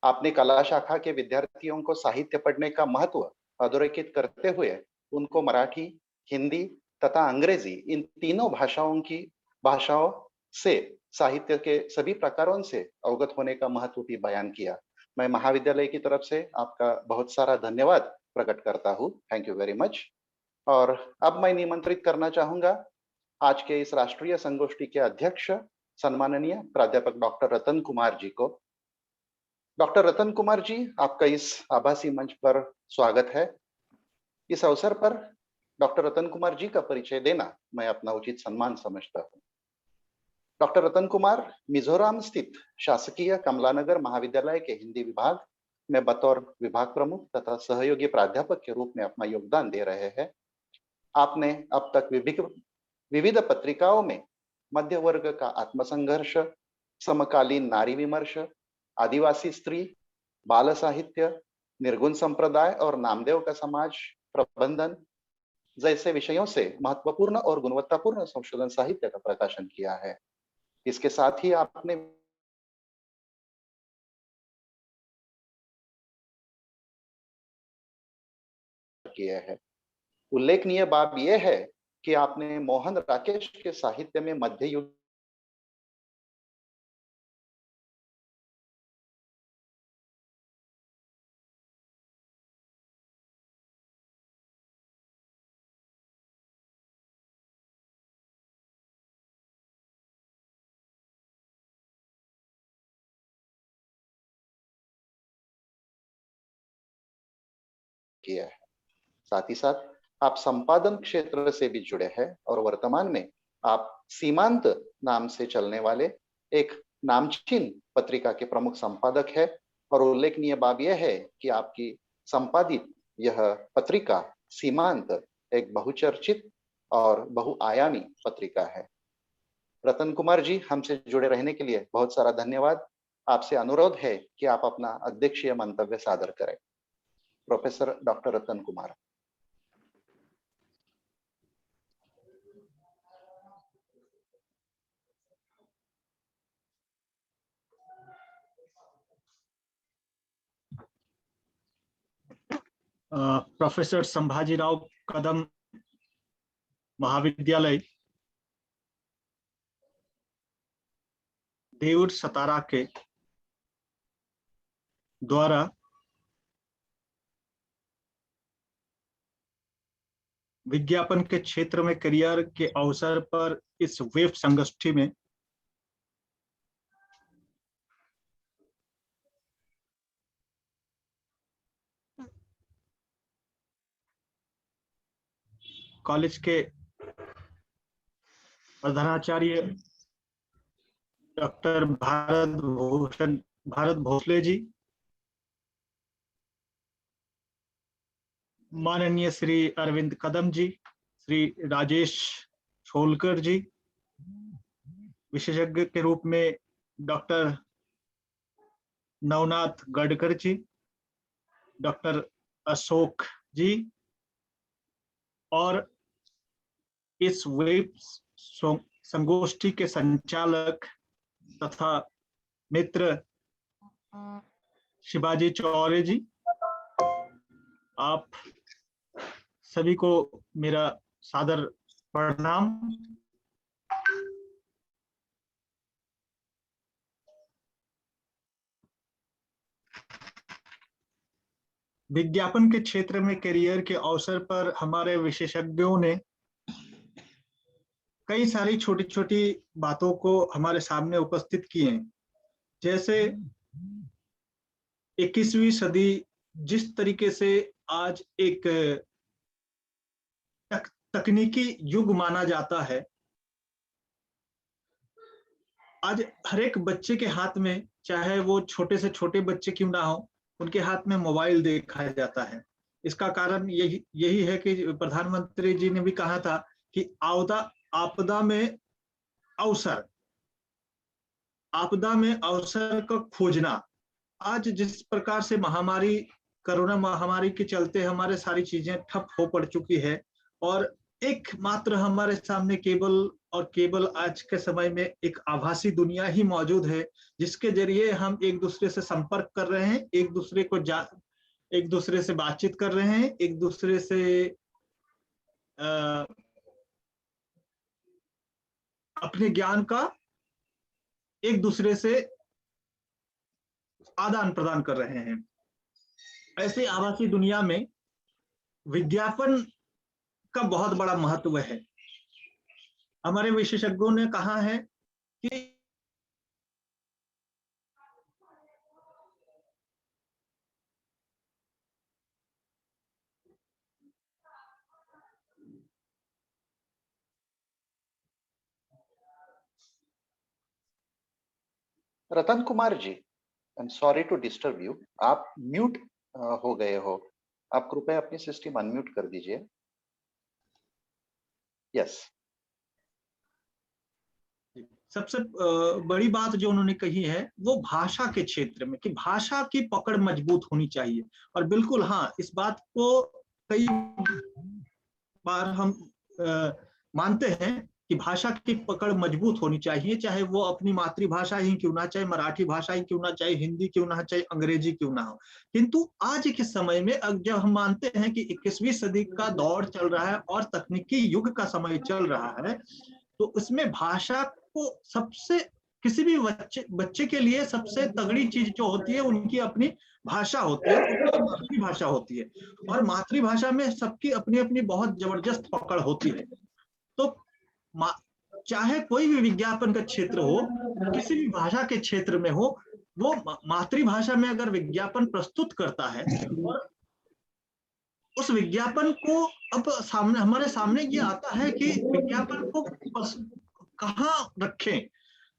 आपने कला शाखा के विद्यार्थियों को साहित्य पढ़ने का महत्व अधोरेखित करते हुए उनको मराठी, हिंदी तथा अंग्रेजी इन तीनों भाषाओं से साहित्य के सभी प्रकारों से अवगत होने का महत्व भी बयान किया। मैं महाविद्यालय की तरफ से आपका बहुत सारा धन्यवाद प्रकट करता हूँ। Thank you very much. और अब मैं निमंत्रित करना चाहूंगा आज के इस राष्ट्रीय संगोष्ठी के अध्यक्ष सम्माननीय प्राध्यापक डॉक्टर रतन कुमार जी को। डॉक्टर रतन कुमार जी, आपका इस आभासी मंच पर स्वागत है। इस अवसर पर डॉक्टर रतन कुमार जी का परिचय देना मैं अपना उचित सम्मान समझता हूँ। डॉक्टर रतन कुमार मिजोरम स्थित शासकीय कमलानगर महाविद्यालय के हिंदी विभाग में बतौर विभाग प्रमुख तथा सहयोगी प्राध्यापक के रूप में अपना योगदान दे रहे हैं। आपने अब तक विविध पत्रिकाओं में मध्य वर्ग का आत्मसंघर्ष, समकालीन नारी विमर्श, आदिवासी स्त्री, बाल साहित्य, निर्गुण संप्रदाय और नामदेव का समाज प्रबंधन जैसे विषयों से महत्वपूर्ण और गुणवत्तापूर्ण संशोधन साहित्य का प्रकाशन किया है। इसके साथ ही आपने किए हैं। उल्लेखनीय बात यह है कि आपने मोहन राकेश के साहित्य में मध्य युग किया है। साथ ही साथ आप संपादन क्षेत्र से भी जुड़े हैं और वर्तमान में आप सीमांत नाम से चलने वाले एक नामचीन पत्रिका के प्रमुख संपादक है। और उल्लेखनीय बात यह है कि आपकी संपादित यह पत्रिका सीमांत एक बहुचर्चित और बहुआयामी पत्रिका है। रतन कुमार जी, हमसे जुड़े रहने के लिए बहुत सारा धन्यवाद। आपसे अनुरोध है कि आप अपना अध्यक्षीय मंतव्य सादर करें। Professor doctor Ratan Kumar. Professor Sambhajirao कदम महाविद्यालय देऊर सतारा के द्वारा विज्ञापन के क्षेत्र में करियर के अवसर पर इस वेब संगोष्ठी में कॉलेज के प्रधानाचार्य डॉक्टर भारत भोसले जी, माननीय श्री अरविंद कदम जी, श्री राजेश छोलकर जी, विशेषज्ञ के रूप में डॉक्टर नवनाथ गडकर जी, डॉक्टर अशोक जी, और इस वेब संगोष्ठी के संचालक तथा मित्र शिवाजी चौरे जी, आप सभी को मेरा सादर प्रणाम। विज्ञापन के क्षेत्र में करियर के अवसर पर हमारे विशेषज्ञों ने कई सारी छोटी छोटी बातों को हमारे सामने उपस्थित किए हैं। जैसे 21वीं सदी जिस तरीके से आज एक तकनीकी युग माना जाता है, आज हर एक बच्चे के हाथ में, चाहे वो छोटे से छोटे बच्चे क्यों ना हो, उनके हाथ में मोबाइल देखा जाता है। इसका कारण यही है कि प्रधानमंत्री जी ने भी कहा था कि आपदा में अवसर, आपदा में अवसर का खोजना। आज जिस प्रकार से महामारी, कोरोना महामारी के चलते हमारे सारी चीजें ठप हो पड़ चुकी है और एकमात्र हमारे सामने केवल आज के समय में एक आभासी दुनिया ही मौजूद है, जिसके जरिए हम एक दूसरे से संपर्क कर रहे हैं, एक दूसरे से बातचीत कर रहे हैं, एक दूसरे से अपने ज्ञान का एक दूसरे से आदान प्रदान कर रहे हैं। ऐसे आभासी दुनिया में विज्ञापन का बहुत बड़ा महत्व है। हमारे विशेषज्ञों ने कहा है कि Ratan Kumar ji, I am sorry to disturb you, आप म्यूट हो गए हो, आप कृपया अपनी सिस्टम अनम्यूट कर दीजिए। यस। सबसे बड़ी बात जो उन्होंने कही है वो भाषा के क्षेत्र में, कि भाषा की पकड़ मजबूत होनी चाहिए। और बिल्कुल हाँ, इस बात को कई बार हम मानते हैं कि भाषा की पकड़ मजबूत होनी चाहिए, चाहे वो अपनी मातृभाषा ही क्यों ना, चाहे मराठी भाषा ही क्यों ना, चाहे हिंदी क्यों ना, चाहे अंग्रेजी क्यों ना हो। किंतु आज के समय में अब जब हम मानते हैं कि 21वीं सदी का दौर चल रहा है और तकनीकी युग का समय चल रहा है, तो उसमें भाषा को सबसे, किसी भी बच्चे के लिए सबसे तगड़ी चीज जो होती है उनकी अपनी भाषा होती है, मातृभाषा होती है। और मातृभाषा में सबकी अपनी अपनी बहुत जबरदस्त पकड़ होती है। तो चाहे कोई भी विज्ञापन का क्षेत्र हो, किसी भी भाषा के क्षेत्र में हो, वो मातृभाषा में अगर विज्ञापन प्रस्तुत करता है और उस विज्ञापन को अब सामने, हमारे सामने ये आता है कि विज्ञापन को कहाँ रखें।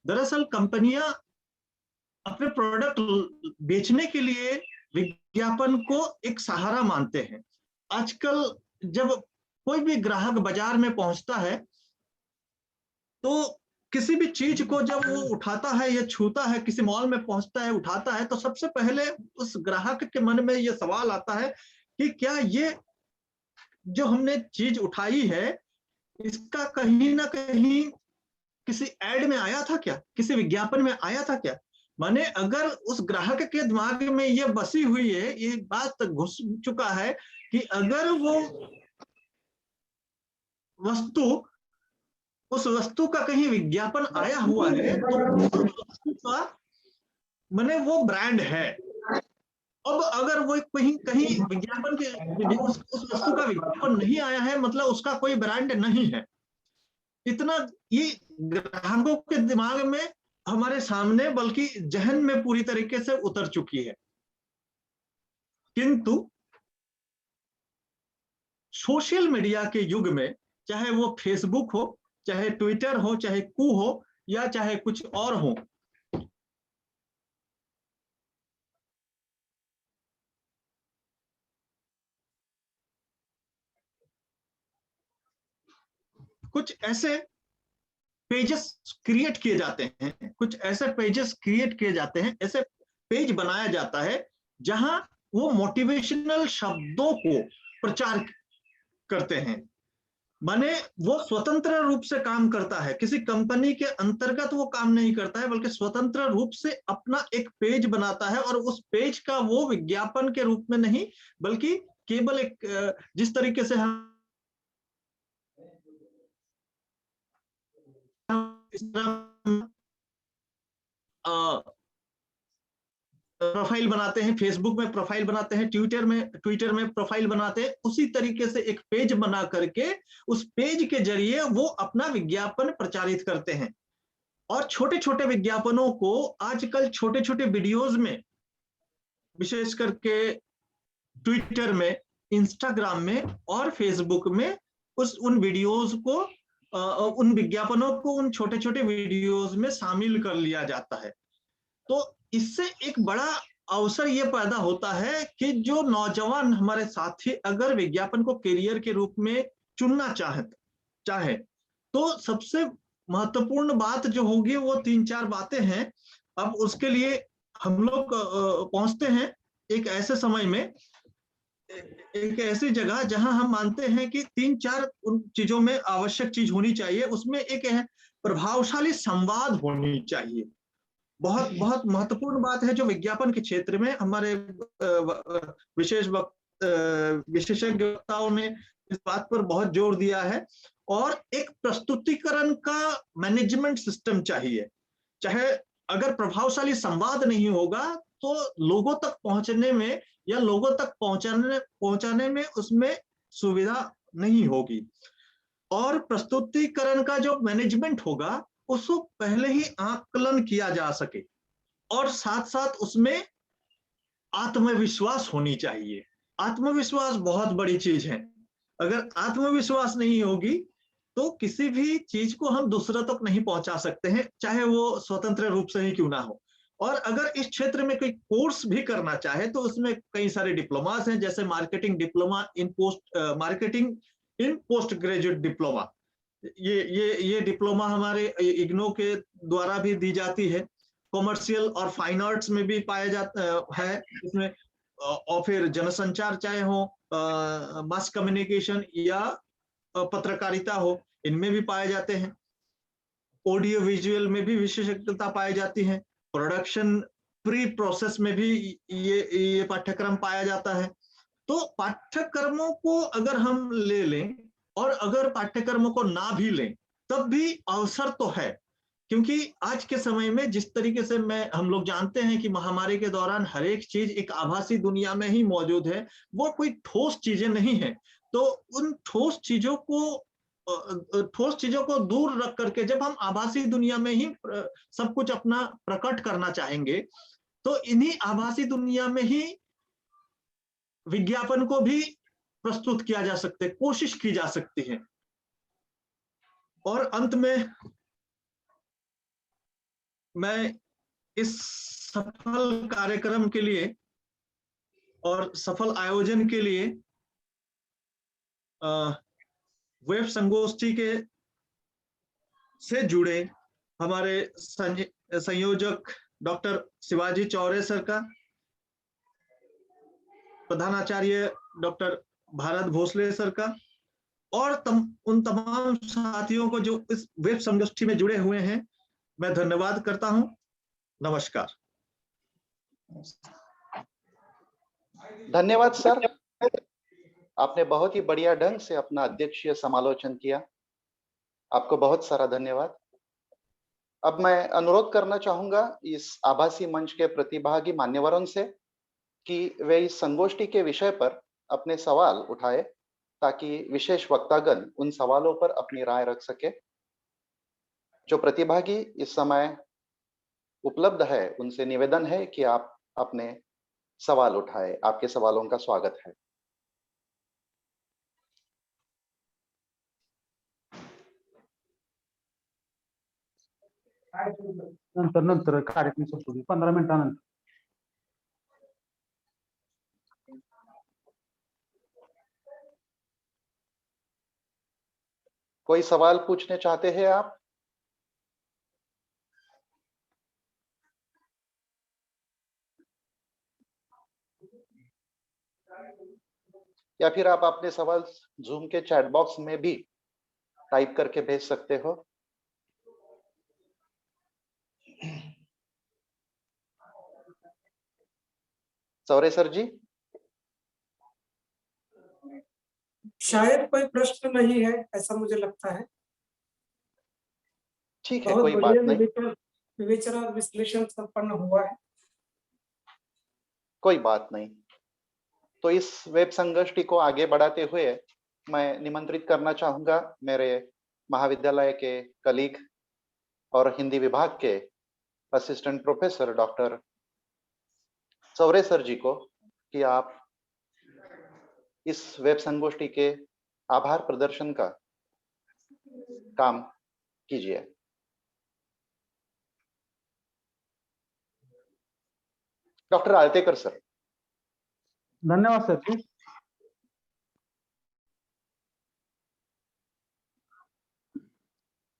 दरअसल कंपनियां अपने प्रोडक्ट बेचने के लिए विज्ञापन को एक सहारा मानते हैं। आजकल जब कोई भी ग्राहक बाजार में पहुंचता है तो किसी भी चीज को जब वो उठाता है या छूता है, किसी मॉल में पहुंचता है, उठाता है, तो सबसे पहले उस ग्राहक के मन में ये सवाल आता है कि क्या ये जो हमने चीज उठाई है इसका कहीं ना कहीं किसी एड में आया था क्या, किसी विज्ञापन में आया था क्या। माने अगर उस ग्राहक के दिमाग में ये बसी हुई है, ये बात घुस चुका है कि अगर वो वस्तु, उस वस्तु का कहीं विज्ञापन आया हुआ है तो उस वस्तु का माने वो ब्रांड है। अब अगर वो कहीं विज्ञापन के उस वस्तु का विज्ञापन नहीं आया है, मतलब उसका कोई ब्रांड नहीं है। इतना ये ग्राहकों के दिमाग में, हमारे सामने, बल्कि जहन में पूरी तरीके से उतर चुकी है। किंतु सोशल मीडिया के युग में, चाहे वो फेसबुक हो, चाहे ट्विटर हो, चाहे कू हो, या चाहे कुछ और हो, कुछ ऐसे पेजेस क्रिएट किए जाते हैं, कुछ ऐसे पेजेस क्रिएट किए जाते हैं, ऐसे पेज बनाया जाता है जहां वो मोटिवेशनल शब्दों को प्रचार करते हैं। माने वो स्वतंत्र रूप से काम करता है, किसी कंपनी के अंतर्गत वो काम नहीं करता है, बल्कि स्वतंत्र रूप से अपना एक पेज बनाता है। और उस पेज का वो विज्ञापन के रूप में नहीं, बल्कि केवल एक, जिस तरीके से हम प्रोफाइल बनाते हैं, फेसबुक में प्रोफाइल बनाते हैं, ट्विटर में प्रोफाइल बनाते हैं, उसी तरीके से एक पेज बना करके उस पेज के जरिए वो अपना विज्ञापन प्रचारित करते हैं। और छोटे छोटे विज्ञापनों को आजकल छोटे छोटे वीडियोज में, विशेष करके ट्विटर में, इंस्टाग्राम में और फेसबुक में, उन वीडियोज को, उन विज्ञापनों को उन छोटे छोटे वीडियोज में शामिल कर लिया जाता है। तो इससे एक बड़ा अवसर ये पैदा होता है कि जो नौजवान हमारे साथी अगर विज्ञापन को करियर के रूप में चुनना चाहे तो सबसे महत्वपूर्ण बात जो होगी वो 3-4 बातें हैं। अब उसके लिए हम लोग पहुंचते हैं एक ऐसे समय में, एक ऐसी जगह जहां हम मानते हैं कि 3-4 उन चीजों में आवश्यक चीज होनी चाहिए। उसमें एक है प्रभावशाली संवाद होनी चाहिए। बहुत बहुत महत्वपूर्ण बात है जो विज्ञापन के क्षेत्र में हमारे विशेषज्ञ वक्ताओं ने इस बात पर बहुत जोर दिया है। और एक प्रस्तुतिकरण का मैनेजमेंट सिस्टम चाहिए। चाहे अगर प्रभावशाली संवाद नहीं होगा तो लोगों तक पहुंचने में या लोगों तक पहुंचाने में उसमें सुविधा नहीं होगी। और प्रस्तुतिकरण का जो मैनेजमेंट होगा उसको पहले ही आकलन किया जा सके और साथ साथ उसमें आत्मविश्वास होनी चाहिए। आत्मविश्वास बहुत बड़ी चीज है। अगर आत्मविश्वास नहीं होगी तो किसी भी चीज को हम दूसरों तक नहीं पहुंचा सकते हैं, चाहे वो स्वतंत्र रूप से ही क्यों ना हो। और अगर इस क्षेत्र में कोई कोर्स भी करना चाहे तो उसमें कई सारे डिप्लोमास हैं, जैसे marketing diploma in post graduate diploma. ये डिप्लोमा हमारे इग्नो के द्वारा भी दी जाती है। कॉमर्शियल और फाइन आर्ट्स में भी पाया जाता है इसमें, और फिर जनसंचार चाहे हो, मास कम्युनिकेशन या पत्रकारिता हो, इनमें भी पाए जाते हैं। ऑडियो विजुअल में भी विशेषज्ञता पाई जाती है। प्रोडक्शन प्री प्रोसेस में भी ये पाठ्यक्रम पाया जाता है। तो पाठ्यक्रमों को अगर हम ले लें और अगर पाठ्यक्रमों को ना भी लें तब भी अवसर तो है, क्योंकि आज के समय में जिस तरीके से हम लोग जानते हैं कि महामारी के दौरान हर एक चीज एक आभासी दुनिया में ही मौजूद है, वो कोई ठोस चीजें नहीं है। तो उन ठोस चीजों को दूर रख करके जब हम आभासी दुनिया में ही सब कुछ अपना प्रकट करना चाहेंगे तो इन्हीं आभासी दुनिया में ही विज्ञापन को भी प्रस्तुत किया जा सकता है, कोशिश की जा सकती है। और अंत में मैं इस सफल कार्यक्रम के लिए और सफल आयोजन के लिए वेब संगोष्ठी के से जुड़े हमारे संयोजक डॉक्टर शिवाजी चौरे सर का, प्रधानाचार्य डॉक्टर भारत भोसले सर का और उन तमाम साथियों को जो इस वेब संगोष्ठी में जुड़े हुए हैं, मैं धन्यवाद करता हूं। नमस्कार। धन्यवाद सर, आपने बहुत ही बढ़िया ढंग से अपना अध्यक्षीय समालोचन किया। आपको बहुत सारा धन्यवाद। अब मैं अनुरोध करना चाहूंगा इस आभासी मंच के प्रतिभागी मान्यवरों से कि वे इस संगोष्ठी के विषय पर अपने सवाल उठाए ताकि विशेष वक्तागण उन सवालों पर अपनी राय रख सके। जो प्रतिभागी इस समय उपलब्ध है उनसे निवेदन है कि आप अपने सवाल उठाए। आपके सवालों का स्वागत है। नंतर कार्यक्रम संपू 15 मिनिटानंतर। कोई सवाल पूछने चाहते हैं आप? या फिर आप अपने सवाल जूम के चैट बॉक्स में भी टाइप करके भेज सकते हो। चौरे सर जी, शायद कोई प्रश्न नहीं है, ऐसा मुझे लगता है। ठीक है, बहुत कोई बात नहीं, विवेचना और विश्लेषण संपन्न हुआ है। कोई बात नहीं। तो इस वेब संगोष्ठी को आगे बढ़ाते हुए मैं निमंत्रित करना चाहूंगा मेरे महाविद्यालय के कलीग और हिंदी विभाग के assistant professor doctor Chaure sir ji को कि आप इस वेब संगोष्ठी के आभार प्रदर्शन का काम कीजिए। Doctor Altekar sir. धन्यवाद सर जी।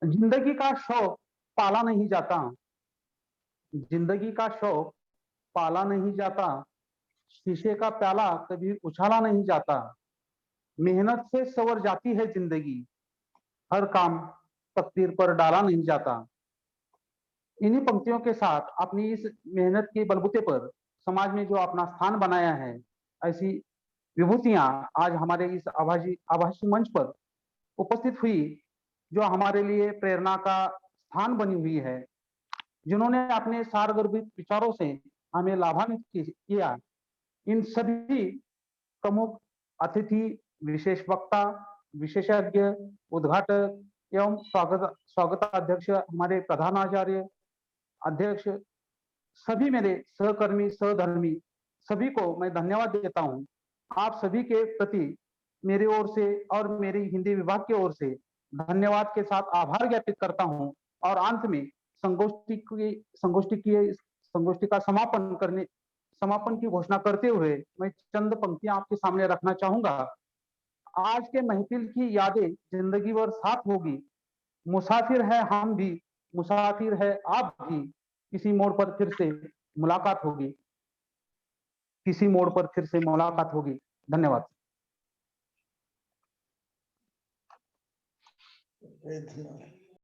जिंदगी का शौक पाला नहीं जाता, जिंदगी का शौक पाला नहीं जाता, शीशे का प्याला कभी उछाला नहीं जाता, मेहनत से संवर जाती है जिंदगी, हर काम तकदीर पर डाला नहीं जाता। इन्हीं पंक्तियों के साथ अपनी इस मेहनत के बलबूते पर समाज में जो अपना स्थान बनाया है, ऐसी विभूतियां आज हमारे इस आभासी मंच पर उपस्थित हुई, जो हमारे लिए प्रेरणा का स्थान बनी हुई है। जिन्होंने अपने सारगर्भित विचारों से हमें लाभान्वित किया। इन सभी प्रमुख अतिथि, विशेष वक्ता, विशेषज्ञ, उद्घाटक एवं स्वागताध्यक्ष, हमारे प्रधानाचार्य, अध्यक्ष, सभी मेरे सहकर्मी, सहधर्मी, सभी को मैं धन्यवाद देता हूं। आप सभी के प्रति मेरी ओर से और मेरी हिंदी विभाग की ओर से धन्यवाद के साथ आभार ज्ञापित करता हूं। और अंत में संगोष्ठी का समापन की घोषणा करते हुए मैं चंद पंक्तियां आपके सामने रखना चाहूंगा। आज के महफिल की यादें जिंदगी भर साथ होगी। मुसाफिर है हम भी, मुसाफिर है आप भी, किसी मोड़ पर फिर से मुलाकात होगी, किसी मोड़ पर फिर से मुलाकात होगी। धन्यवाद। धन्यवाद।